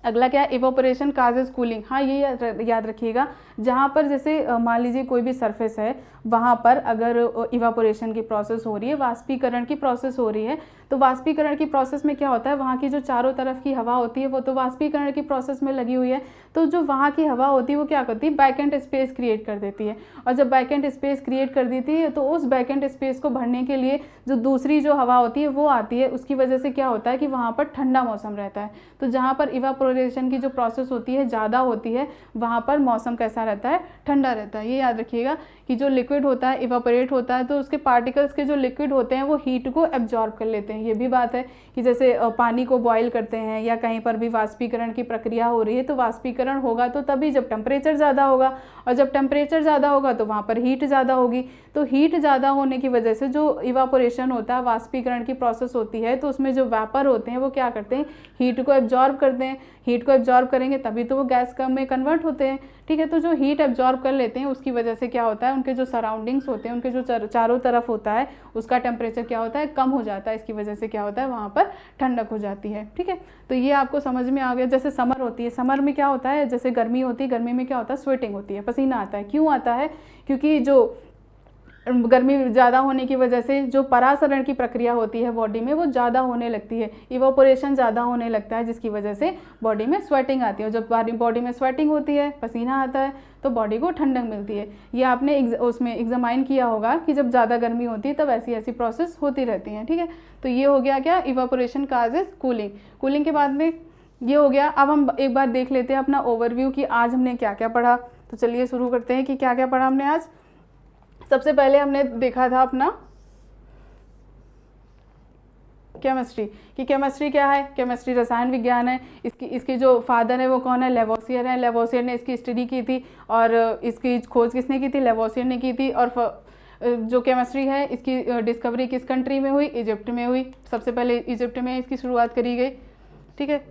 अगला क्या है, इवेपोरेशन काजेज कूलिंग। हाँ, ये याद रखिएगा, जहाँ पर जैसे मान लीजिए कोई भी सरफेस है, वहाँ पर अगर इवेपोरेशन की प्रोसेस हो रही है, वाष्पीकरण की प्रोसेस हो रही है, तो वाष्पीकरण की प्रोसेस में क्या होता है, वहाँ की जो चारों तरफ की हवा होती है वो तो वाष्पीकरण की प्रोसेस में लगी हुई है, तो जो वहाँ की हवा होती है वो क्या करती है, बैकेंट स्पेस क्रिएट कर देती है। और जब बैकेंट स्पेस क्रिएट कर देती है तो उस बैकेंट स्पेस को भरने के लिए जो दूसरी जो हवा होती है वो आती है, उसकी वजह से क्या होता है कि वहाँ पर ठंडा मौसम रहता है। तो जहाँ पर इवेपोरेशन की जो प्रोसेस होती है ज़्यादा होती है, वहाँ पर मौसम कैसा रहता है, ठंडा रहता है। ये याद रखिएगा कि जो लिक्विड होता है इवेपोरेट होता है तो उसके पार्टिकल्स के जो लिक्विड होते हैं वो हीट को एब्जॉर्ब कर लेते हैं। ये भी बात है कि जैसे पानी को बॉयल करते हैं या कहीं पर भी वाष्पीकरण की प्रक्रिया हो रही है, तो वाष्पीकरण होगा तो तभी जब टेम्परेचर ज़्यादा होगा, और जब टेम्परेचर ज़्यादा होगा तो वहाँ पर हीट ज़्यादा होगी। तो हीट ज़्यादा होने की वजह से जो इवेपोरेशन होता है, वाष्पीकरण की प्रोसेस होती है, तो उसमें जो वेपर होते हैं वो क्या करते हैं, हीट को एब्जॉर्ब करते हैं। हीट को एब्जॉर्ब करेंगे तभी तो वो गैस में कन्वर्ट होते हैं। ठीक है, तो जो हीट एब्जॉर्ब कर लेते हैं उसकी वजह से क्या होता है, उनके जो सराउंडिंग्स होते हैं, उनके जो चारों तरफ होता है, उसका टेम्परेचर क्या होता है, कम हो जाता है। इसकी वजह से क्या होता है, वहाँ पर ठंडक हो जाती है। ठीक है, तो ये आपको समझ में आ गया। जैसे समर होती है, समर में क्या होता है, जैसे गर्मी होती है, गर्मी में क्या होता है, स्वेटिंग होती है, पसीना आता है। क्यों आता है, क्योंकि जो गर्मी ज़्यादा होने की वजह से जो परासरण की प्रक्रिया होती है बॉडी में वो ज़्यादा होने लगती है, इवेपोरेशन ज़्यादा होने लगता है, जिसकी वजह से बॉडी में स्वेटिंग आती है। और जब बॉडी में स्वेटिंग होती है, पसीना आता है, तो बॉडी को ठंडक मिलती है। ये आपने उसमें एग्जामाइन किया होगा कि जब ज़्यादा गर्मी होती है तब ऐसी प्रोसेस होती रहती हैं। ठीक है, तो ये हो गया क्या, इवेपोरेशन काजेज कूलिंग। कूलिंग के बाद में ये हो गया। अब हम एक बार देख लेते हैं अपना ओवरव्यू कि आज हमने क्या क्या पढ़ा। तो चलिए शुरू करते हैं कि क्या क्या पढ़ा हमने आज। सबसे पहले हमने देखा था अपना केमिस्ट्री, कि केमिस्ट्री क्या है, केमिस्ट्री रसायन विज्ञान है। इसकी जो फादर है वो कौन है, लेवोसियर है। लेवोसियर ने इसकी स्टडी की थी, और इसकी खोज किसने की थी, लेवोसियर ने की थी। और जो केमिस्ट्री है इसकी डिस्कवरी किस कंट्री में हुई? इजिप्ट में हुई। सबसे पहले इजिप्ट में इसकी शुरुआत करी गई। ठीक है,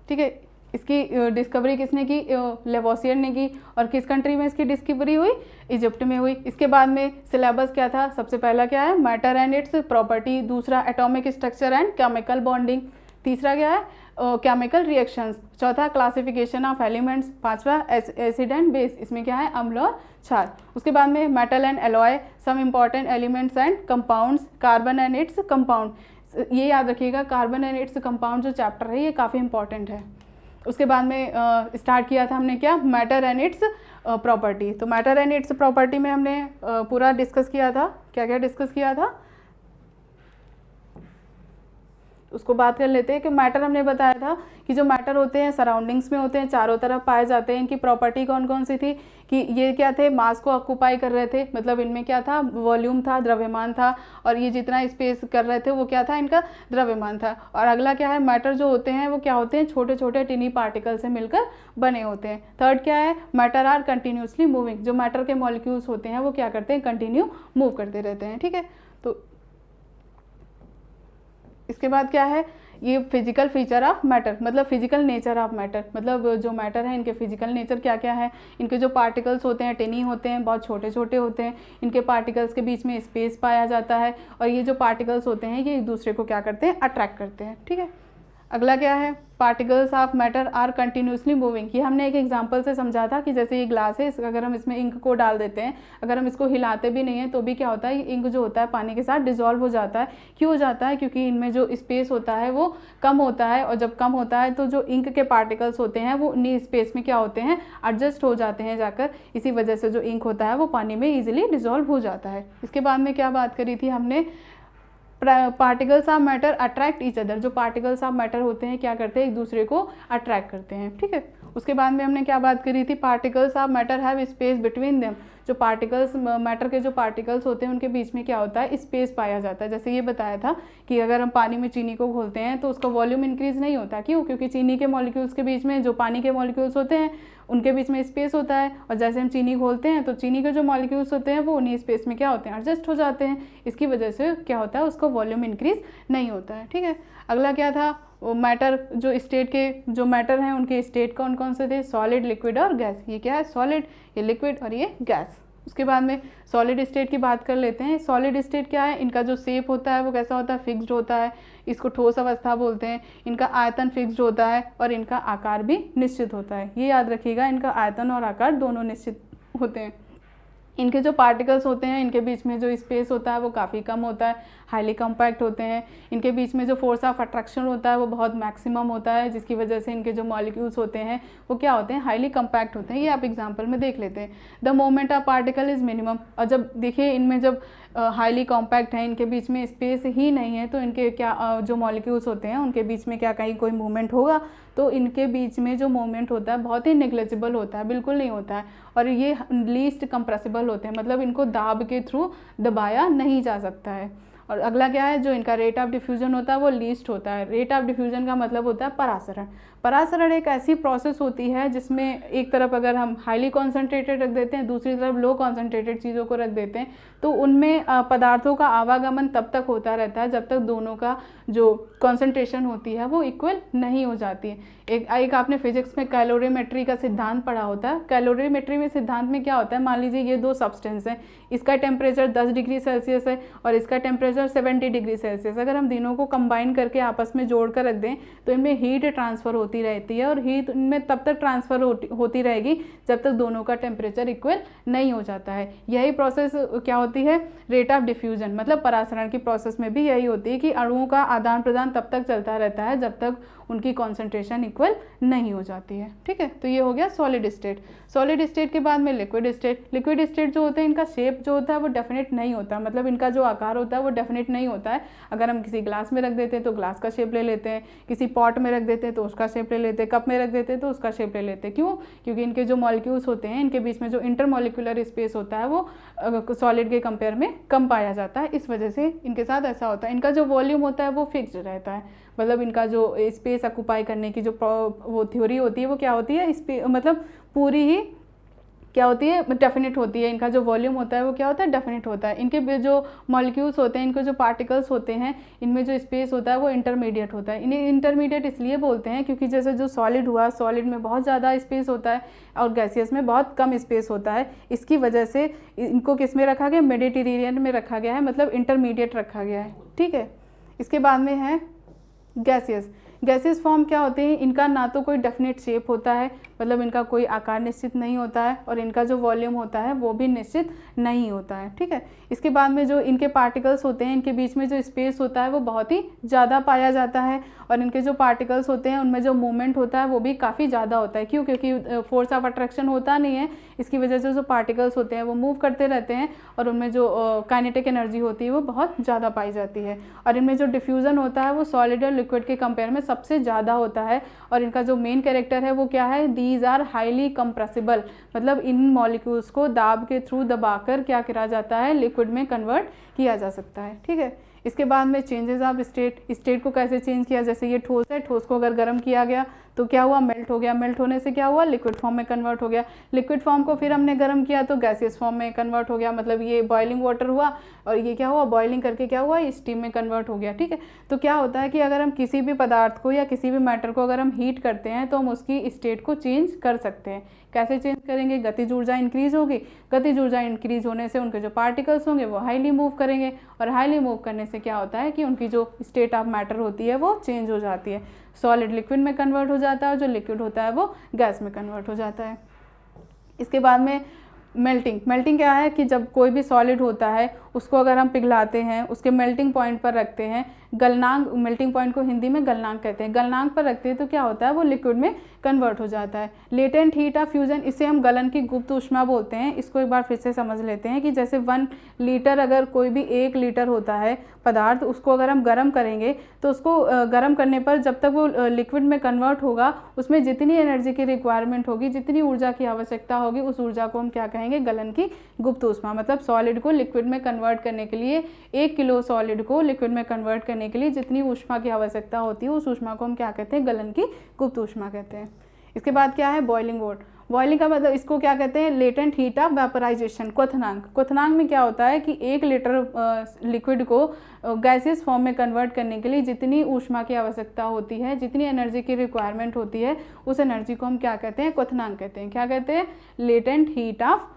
ठीक है। इसकी डिस्कवरी किसने की? लेवोसियर ने की। और किस कंट्री में इसकी डिस्कवरी हुई? इजिप्ट में हुई। इसके बाद में सिलेबस क्या था? सबसे पहला क्या है? Matter and its property. दूसरा atomic structure and chemical bonding. तीसरा क्या है? Chemical reactions. चौथा क्लासिफिकेशन ऑफ एलिमेंट्स। पांचवा एसिड एंड बेस, इसमें क्या है? अम्ल और क्षार। उसके बाद में metal and alloy, some important elements and compounds, carbon and its compound. ये याद रखिएगा, कार्बन एंड इट्स कंपाउंड जो चैप्टर है ये काफ़ी इंपॉर्टेंट है। उसके बाद में स्टार्ट किया था हमने क्या? Matter and its property. तो मैटर एंड इट्स प्रॉपर्टी में हमने पूरा डिस्कस किया था। क्या क्या डिस्कस किया था उसको बात कर लेते हैं। कि मैटर हमने बताया था कि जो मैटर होते हैं सराउंडिंग्स में होते हैं, चारों तरफ पाए जाते हैं। इनकी प्रॉपर्टी कौन कौन सी थी? कि ये क्या थे? मास को ऑक्यूपाई कर रहे थे, मतलब इनमें क्या था? वॉल्यूम था, द्रव्यमान था। और ये जितना स्पेस कर रहे थे वो क्या था? इनका द्रव्यमान था। और अगला क्या है? मैटर जो होते हैं वो क्या होते हैं? छोटे छोटे टिनी पार्टिकल से मिलकर बने होते हैं। थर्ड क्या है? Matter are continuously moving. जो मैटर के मॉलिक्यूल्स होते हैं वो क्या करते हैं? कंटिन्यू मूव करते रहते हैं। ठीक है, तो इसके बाद क्या है? ये फिजिकल फीचर ऑफ मैटर, मतलब फिजिकल नेचर ऑफ मैटर, मतलब जो मैटर है इनके फिजिकल नेचर क्या क्या है? इनके जो पार्टिकल्स होते हैं टिनी होते हैं, बहुत छोटे छोटे होते हैं। इनके पार्टिकल्स के बीच में स्पेस पाया जाता है। और ये जो पार्टिकल्स होते हैं ये एक दूसरे को क्या करते हैं? अट्रैक्ट करते हैं। ठीक है, अगला क्या है? Particles of matter are continuously moving. ये हमने एक एग्जांपल से समझा था कि जैसे ये ग्लास है, अगर हम इसमें इंक को डाल देते हैं, अगर हम इसको हिलाते भी नहीं हैं तो भी क्या होता है? इंक जो होता है पानी के साथ डिजॉल्व हो जाता है। क्यों हो जाता है? क्योंकि इनमें जो स्पेस होता है वो कम होता है। और जब कम होता है तो जो इंक के पार्टिकल्स होते हैं वो उन्हीं स्पेस में क्या होते हैं? एडजस्ट हो जाते हैं जाकर। इसी वजह से जो इंक होता है वो पानी में ईजिली डिजॉल्व हो जाता है। इसके बाद में क्या बात करी थी हमने? Particles of matter attract each other. जो पार्टिकल्स ऑफ मैटर होते हैं क्या करते हैं? एक दूसरे को अट्रैक्ट करते हैं। ठीक है, उसके बाद में हमने क्या बात करी थी? Particles of matter have space between them. जो पार्टिकल्स मैटर के जो पार्टिकल्स होते हैं उनके बीच में क्या होता है? स्पेस पाया जाता है। जैसे ये बताया था कि अगर हम पानी में चीनी को घोलते हैं तो उसका वॉल्यूम इंक्रीज नहीं होता। क्यों? क्योंकि चीनी के मॉलिक्यूल्स के बीच में जो पानी के मॉलिक्यूल्स होते हैं उनके बीच में स्पेस होता है। और जैसे हम चीनी घोलते हैं तो चीनी के जो मॉलिक्यूल्स होते हैं वो उन्हीं स्पेस में क्या होते हैं? एडजस्ट हो जाते हैं। इसकी वजह से क्या होता है? उसका वॉल्यूम इंक्रीज नहीं होता है। ठीक है, अगला क्या था? मैटर जो स्टेट के जो मैटर हैं उनके स्टेट कौन कौन से थे? सॉलिड, लिक्विड और गैस। ये क्या है? सॉलिड, ये लिक्विड और ये गैस। उसके बाद में सॉलिड स्टेट की बात कर लेते हैं। सॉलिड स्टेट क्या है? इनका जो शेप होता है वो कैसा होता है? फिक्स्ड होता है। इसको ठोस अवस्था बोलते हैं। इनका आयतन फिक्स्ड होता है और इनका आकार भी निश्चित होता है। ये याद रखिएगा, इनका आयतन और आकार दोनों निश्चित होते हैं। इनके जो पार्टिकल्स होते हैं इनके बीच में जो स्पेस होता है वो काफ़ी कम होता है, हाईली कॉम्पैक्ट होते हैं। इनके बीच में जो फोर्स ऑफ अट्रैक्शन होता है वो बहुत मैक्सिमम होता है, जिसकी वजह से इनके जो मॉलिक्यूल्स होते हैं वो क्या होते हैं? हाईली कॉम्पैक्ट होते हैं। ये आप एग्जांपल में देख लेते हैं। The moment of particle is minimum. और जब देखिए इनमें जब हाईली कॉम्पैक्ट है, इनके बीच में स्पेस ही नहीं है, तो इनके क्या जो मॉलिक्यूल्स होते हैं उनके बीच में क्या कहीं कोई मूवमेंट होगा? तो इनके बीच में जो मूवमेंट होता है बहुत ही नेग्लिजिबल होता है, बिल्कुल नहीं होता है। और ये लीस्ट कंप्रेसिबल होते हैं, मतलब इनको दाब के थ्रू दबाया नहीं जा सकता है। और अगला क्या है? जो इनका रेट ऑफ डिफ्यूजन होता है वो लीस्ट होता है। रेट ऑफ डिफ्यूजन का मतलब होता है परासरण। परासरण एक ऐसी प्रोसेस होती है जिसमें एक तरफ अगर हम हाईली कॉन्सेंट्रेटेड रख देते हैं, दूसरी तरफ लो कॉन्सेंट्रेटेड चीज़ों को रख देते हैं, तो उनमें पदार्थों का आवागमन तब तक होता रहता है जब तक दोनों का जो कॉन्सेंट्रेशन होती है वो इक्वल नहीं हो जाती है। एक आपने फिजिक्स में कैलोरीमेट्री का सिद्धांत पढ़ा होता है। कैलोरीमेट्री में सिद्धांत में क्या होता है? मान लीजिए ये दो सब्सटेंस हैं, इसका टेम्परेचर 10 डिग्री सेल्सियस है और इसका टेम्परेचर 70 डिग्री सेल्सियस। अगर हम तीनों को कंबाइन करके आपस में जोड़ कर रख दें तो इनमें हीट ट्रांसफ़र होती रहती है और हीट इनमें तब तक ट्रांसफ़र होती रहेगी जब तक दोनों का टेम्परेचर इक्वल नहीं हो जाता है। यही प्रोसेस क्या होती है? रेट ऑफ डिफ्यूजन, मतलब परासरण की प्रोसेस में भी यही होती है कि अणुओं का आदान प्रदान तब तक चलता रहता है जब तक उनकी कॉन्सेंट्रेशन इक्वल नहीं हो जाती है। ठीक है, तो ये हो गया सॉलिड स्टेट। सॉलिड स्टेट के बाद में लिक्विड स्टेट। लिक्विड स्टेट जो होते हैं इनका शेप जो होता है वो डेफिनेट नहीं होता, मतलब इनका जो आकार होता है वो डेफिनेट नहीं होता है। अगर हम किसी ग्लास में रख देते हैं तो ग्लास का शेप ले लेते हैं, किसी पॉट में रख देते हैं तो उसका शेप ले लेते हैं, कप में रख देते हैं तो उसका शेप ले लेते हैं। क्यों? क्योंकि इनके जो मॉलिक्यूल्स होते हैं इनके बीच में जो इंटरमॉलिक्यूलर स्पेस होता है वो सॉलिड के कंपेयर में कम पाया जाता है। इस वजह से इनके साथ ऐसा होता है। इनका जो वॉल्यूम होता है वो फिक्स्ड रहता है, मतलब इनका जो स्पेस ऑक्यूपाई करने की जो वो थ्योरी होती है वो क्या होती है? मतलब पूरी ही क्या होती है, डेफिनेट होती है। इनका जो वॉल्यूम होता है वो क्या होता है, डेफिनेट होता है। इनके जो मॉलिक्यूल्स होते हैं, इनके जो पार्टिकल्स होते हैं, इनमें जो स्पेस होता है वो इंटरमीडिएट होता है। इन्हें इंटरमीडिएट इसलिए बोलते हैं क्योंकि जैसे जो सॉलिड हुआ, सॉलिड में बहुत ज़्यादा स्पेस होता है और गैसियस में बहुत कम स्पेस होता है। इसकी वजह से इनको किस में रखा गया, मेडिटेरेनियन में रखा गया है, मतलब इंटरमीडिएट रखा गया है, ठीक है। इसके बाद में है गैसियस। गैसियस फॉर्म क्या होते हैं, इनका ना तो कोई डेफिनेट शेप होता है, मतलब इनका कोई आकार निश्चित नहीं होता है, और इनका जो वॉल्यूम होता है वो भी निश्चित नहीं होता है, ठीक है। इसके बाद में जो इनके पार्टिकल्स होते हैं, इनके बीच में जो स्पेस होता है वो बहुत ही ज़्यादा पाया जाता है, और इनके जो पार्टिकल्स होते हैं उनमें जो मूवमेंट होता है वो भी काफ़ी ज़्यादा होता है। क्यों? क्योंकि फोर्स ऑफ अट्रैक्शन होता नहीं है, इसकी वजह से जो पार्टिकल्स होते हैं वो मूव करते रहते हैं, और उनमें जो काइनेटिक एनर्जी होती है वो बहुत ज़्यादा पाई जाती है। और इनमें जो डिफ्यूज़न होता है वो सॉलिड और लिक्विड के कंपेयर में सबसे ज़्यादा होता है। और इनका जो मेन कैरेक्टर है वो क्या है, दीज आर हाईली कंप्रेसिबल, मतलब इन मॉलिक्यूल्स को दाब के थ्रू दबाकर क्या करा जाता है, लिक्विड में कन्वर्ट किया जा सकता है, ठीक है। इसके बाद में चेंजेस ऑफ स्टेट, स्टेट को कैसे चेंज किया, जैसे ये ठोस है, ठोस को अगर गर्म किया गया तो क्या हुआ, मेल्ट हो गया, मेल्ट होने से क्या हुआ, लिक्विड फॉर्म में कन्वर्ट हो गया, लिक्विड फॉर्म को फिर हमने गर्म किया तो गैसियस फॉर्म में कन्वर्ट हो गया, मतलब ये बॉइलिंग वाटर हुआ और ये क्या हुआ, बॉइलिंग करके क्या हुआ, स्टीम में कन्वर्ट हो गया, ठीक है। तो क्या होता है कि अगर हम किसी भी पदार्थ को या किसी भी मैटर को अगर हम हीट करते हैं तो हम उसकी स्टेट को चेंज कर सकते हैं। कैसे चेंज करेंगे, गतिज ऊर्जा इंक्रीज होगी, गतिज ऊर्जा इंक्रीज होने से उनके जो पार्टिकल्स होंगे वो हाईली मूव करेंगे, और हाईली मूव करने से क्या होता है कि उनकी जो स्टेट ऑफ मैटर होती है वो चेंज हो जाती है, सॉलिड लिक्विड में कन्वर्ट हो जाता है, और जो लिक्विड होता है वो गैस में कन्वर्ट हो जाता है। इसके बाद में मेल्टिंग, मेल्टिंग क्या है कि जब कोई भी सॉलिड होता है उसको अगर हम पिघलाते हैं, उसके मेल्टिंग पॉइंट पर रखते हैं, गलनांक, मेल्टिंग पॉइंट को हिंदी में गलनांक कहते हैं, गलनांक पर रखते हैं तो क्या होता है, वो लिक्विड में कन्वर्ट हो जाता है। लेटेंट हीट ऑफ फ्यूजन, इसे हम गलन की गुप्त ऊष्मा बोलते हैं। इसको एक बार फिर से समझ लेते हैं कि जैसे 1 लीटर, अगर कोई भी 1 लीटर होता है पदार्थ, उसको अगर हम गर्म करेंगे तो उसको गर्म करने पर जब तक वो लिक्विड में कन्वर्ट होगा, उसमें जितनी एनर्जी की रिक्वायरमेंट होगी, जितनी ऊर्जा की आवश्यकता होगी, उस ऊर्जा को हम क्या कहेंगे, गलन की गुप्त ऊष्मा। मतलब सॉलिड को लिक्विड में कन्वर्ट करने के लिए, 1 किलो सॉलिड को लिक्विड में कन्वर्ट करने के लिए जितनी ऊष्मा की आवश्यकता होती है, उस ऊष्मा को हम क्या कहते हैं, गलन की गुप्त ऊष्मा कहते हैं। इसके बाद क्या है, बॉइलिंग वॉट। बॉइलिंग का मतलब इसको क्या कहते हैं, लेटेंट हीट ऑफ वेपराइजेशन। क्वथनांक, क्वथनांक में क्या होता है कि 1 लीटर लिक्विड को गैसियस फॉर्म में कन्वर्ट करने के लिए जितनी ऊष्मा की आवश्यकता होती है, जितनी एनर्जी की रिक्वायरमेंट होती है, उस एनर्जी को हम क्या कहते हैं, क्वथनांक कहते हैं। क्या कहते हैं, लेटेंट हीट ऑफ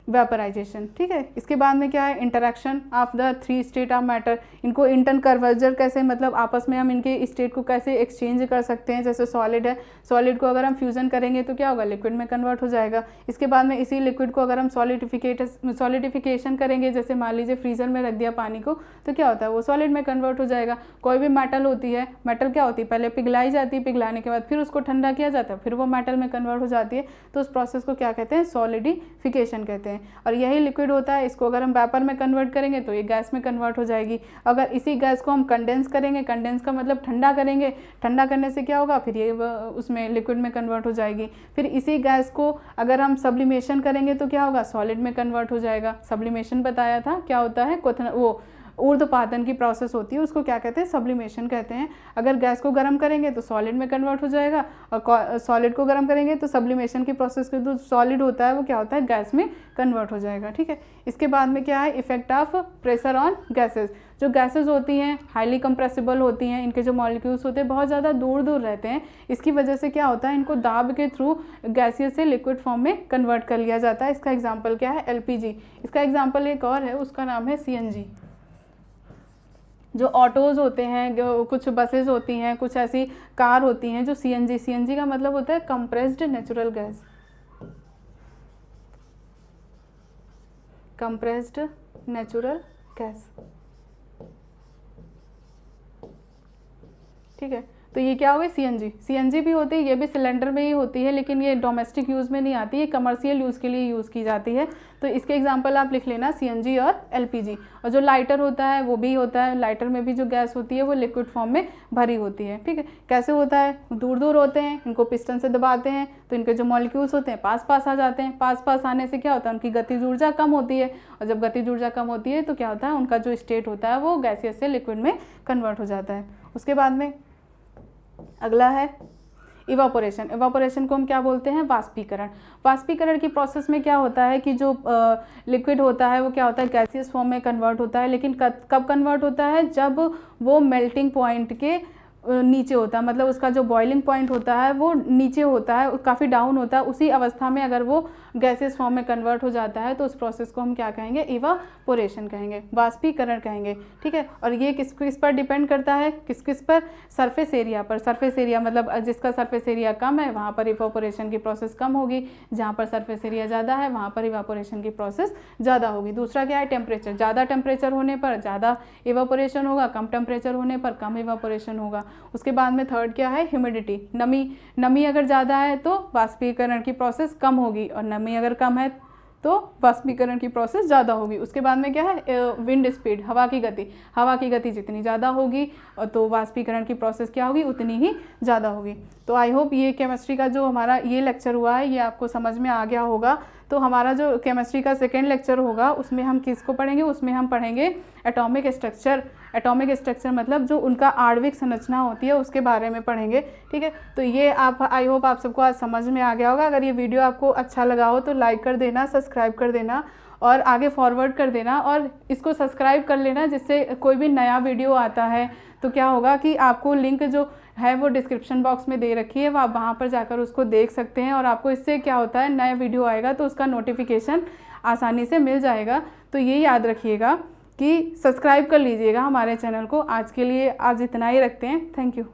वेपराइजेशन, ठीक है। इसके बाद में क्या है, interaction of the 3 state of matter. इनको इंटर्न कन्वर्जन कैसे, मतलब आपस में हम इनके स्टेट को कैसे एक्सचेंज कर सकते हैं। जैसे सॉलिड है, सॉलिड को अगर हम फ्यूजन करेंगे तो क्या होगा, लिक्विड में कन्वर्ट हो जाएगा। इसके बाद में इसी लिक्विड को अगर हम सॉलिडिफिकेशन करेंगे, जैसे मान लीजिए फ्रीजर में रख दिया पानी को, तो क्या होता है, वो सॉलिड में कन्वर्ट हो जाएगा। कोई भी मेटल होती है, मेटल क्या होती है, पहले पिघलाई जाती है, पिघलाने के बाद फिर उसको ठंडा किया जाता है, फिर वो मेटल में कन्वर्ट हो जाती है। तो उस प्रोसेस को क्या कहते हैं, सॉलिडिफिकेशन कहते हैं। और यही लिक्विड होता है, इसको अगर हम वेपर में कन्वर्ट करेंगे तो ये गैस में कन्वर्ट हो जाएगी। अगर इसी गैस को हम कंडेंस करेंगे, कंडेंस का मतलब ठंडा करेंगे, ठंडा करने से क्या होगा, फिर ये उसमें लिक्विड में कन्वर्ट हो जाएगी। फिर इसी गैस को अगर हम सब्लिमेशन करेंगे तो क्या होगा, सॉलिड में कन्वर्ट हो जाएगा। सब्लिमेशन बताया था, क्या होता है, वो ऊर्ध्वपातन की प्रोसेस होती है, उसको क्या कहते हैं, सब्लिमेशन कहते हैं। अगर गैस को गर्म करेंगे तो सॉलिड में कन्वर्ट हो जाएगा, और सॉलिड को गर्म करेंगे तो सब्लिमेशन की प्रोसेस के जो सॉलिड होता है वो क्या होता है, गैस में कन्वर्ट हो जाएगा, ठीक है। इसके बाद में क्या है, effect of pressure on gases. जो गैसेज होती हैं हाईली कंप्रेसिबल होती हैं, इनके जो मॉलिक्यूल्स होते हैं बहुत ज़्यादा दूर दूर रहते हैं। इसकी वजह से क्या होता है, इनको दाब के थ्रू गैसियस से लिक्विड फॉर्म में कन्वर्ट कर लिया जाता है। इसका एग्जाम्पल क्या है, LPG। इसका एग्जाम्पल एक और है, उसका नाम है CNG। जो ऑटोज़ होते हैं, कुछ बसेज होती हैं, कुछ ऐसी कार होती हैं जो CNG का मतलब होता है compressed natural gas, compressed natural gas, ठीक है। तो ये क्या हो गई, CNG भी होती है, ये भी सिलेंडर में ही होती है, लेकिन ये डोमेस्टिक यूज़ में नहीं आती है, कमर्शियल यूज़ के लिए यूज़ की जाती है। तो इसके एग्जांपल आप लिख लेना, CNG और LPG। और जो लाइटर होता है वो भी होता है, लाइटर में भी जो गैस होती है वो लिक्विड फॉर्म में भरी होती है, ठीक है। कैसे होता है, दूर दूर होते हैं, इनको पिस्टन से दबाते हैं तो इनके जो मॉलिक्यूल्स होते हैं पास पास आ जाते हैं। पास पास आने से क्या होता है, उनकी गतिज ऊर्जा कम होती है, और जब गतिज ऊर्जा कम होती है तो क्या होता है, उनका जो स्टेट होता है वो गैसियस से लिक्विड में कन्वर्ट हो जाता है। उसके बाद में अगला है इवापोरेशन। इवापोरेशन को हम क्या बोलते हैं? वाष्पीकरण। वाष्पीकरण की प्रोसेस में क्या होता है कि जो लिक्विड होता है वो क्या होता है? गैसियस फॉर्म में कन्वर्ट होता है। लेकिन कब कन्वर्ट होता है? जब वो मेल्टिंग पॉइंट के नीचे होता है, मतलब उसका जो बॉइलिंग पॉइंट होता है वो नीचे होता है, काफ़ी डाउन होता है। उसी अवस्था में अगर वो गैसेस फॉर्म में कन्वर्ट हो जाता है तो उस प्रोसेस को हम क्या कहेंगे? इवापोरेशन कहेंगे, वाष्पीकरण कहेंगे। ठीक है, और ये किस किस पर डिपेंड करता है? किस किस पर? सरफेस एरिया पर। सरफेस एरिया मतलब जिसका सरफेस एरिया कम है वहाँ पर इवापोरेशन की प्रोसेस कम होगी, जहाँ पर सरफेस एरिया ज़्यादा है वहाँ पर इवापोरेशन की प्रोसेस ज़्यादा होगी। दूसरा क्या है? टेम्परेचर। ज़्यादा टेम्परेचर होने पर ज़्यादा इवापोरेशन होगा, कम टेम्परेचर होने पर कम इवापोरेशन होगा। उसके बाद में थर्ड क्या है? ह्यूमिडिटी। नमी अगर ज़्यादा है तो वाष्पीकरण की प्रोसेस कम होगी, और नमी अगर कम है तो वाष्पीकरण की प्रोसेस ज़्यादा होगी। उसके बाद में क्या है? विंड स्पीड, हवा की गति। हवा की गति जितनी ज़्यादा होगी तो वाष्पीकरण की प्रोसेस क्या होगी? उतनी ही ज़्यादा होगी। तो आई होप ये केमिस्ट्री का जो हमारा ये लेक्चर हुआ है ये आपको समझ में आ गया होगा। तो हमारा जो केमिस्ट्री का सेकेंड लेक्चर होगा उसमें हम किसको पढ़ेंगे? उसमें हम पढ़ेंगे एटॉमिक स्ट्रक्चर। एटॉमिक स्ट्रक्चर मतलब जो उनका आणविक संरचना होती है उसके बारे में पढ़ेंगे। ठीक है, तो ये आप आई होप आप सबको आज समझ में आ गया होगा। अगर ये वीडियो आपको अच्छा लगा हो तो लाइक कर देना, सब्सक्राइब कर देना और आगे फॉरवर्ड कर देना, और इसको सब्सक्राइब कर लेना, जिससे कोई भी नया वीडियो आता है तो क्या होगा कि आपको लिंक जो है वो डिस्क्रिप्शन बॉक्स में दे रखी है, वो आप वहाँ पर जाकर उसको देख सकते हैं, और आपको इससे क्या होता है, नया वीडियो आएगा तो उसका नोटिफिकेशन आसानी से मिल जाएगा। तो ये याद रखिएगा कि सब्सक्राइब कर लीजिएगा हमारे चैनल को। आज के लिए आज इतना ही रखते हैं। Thank you.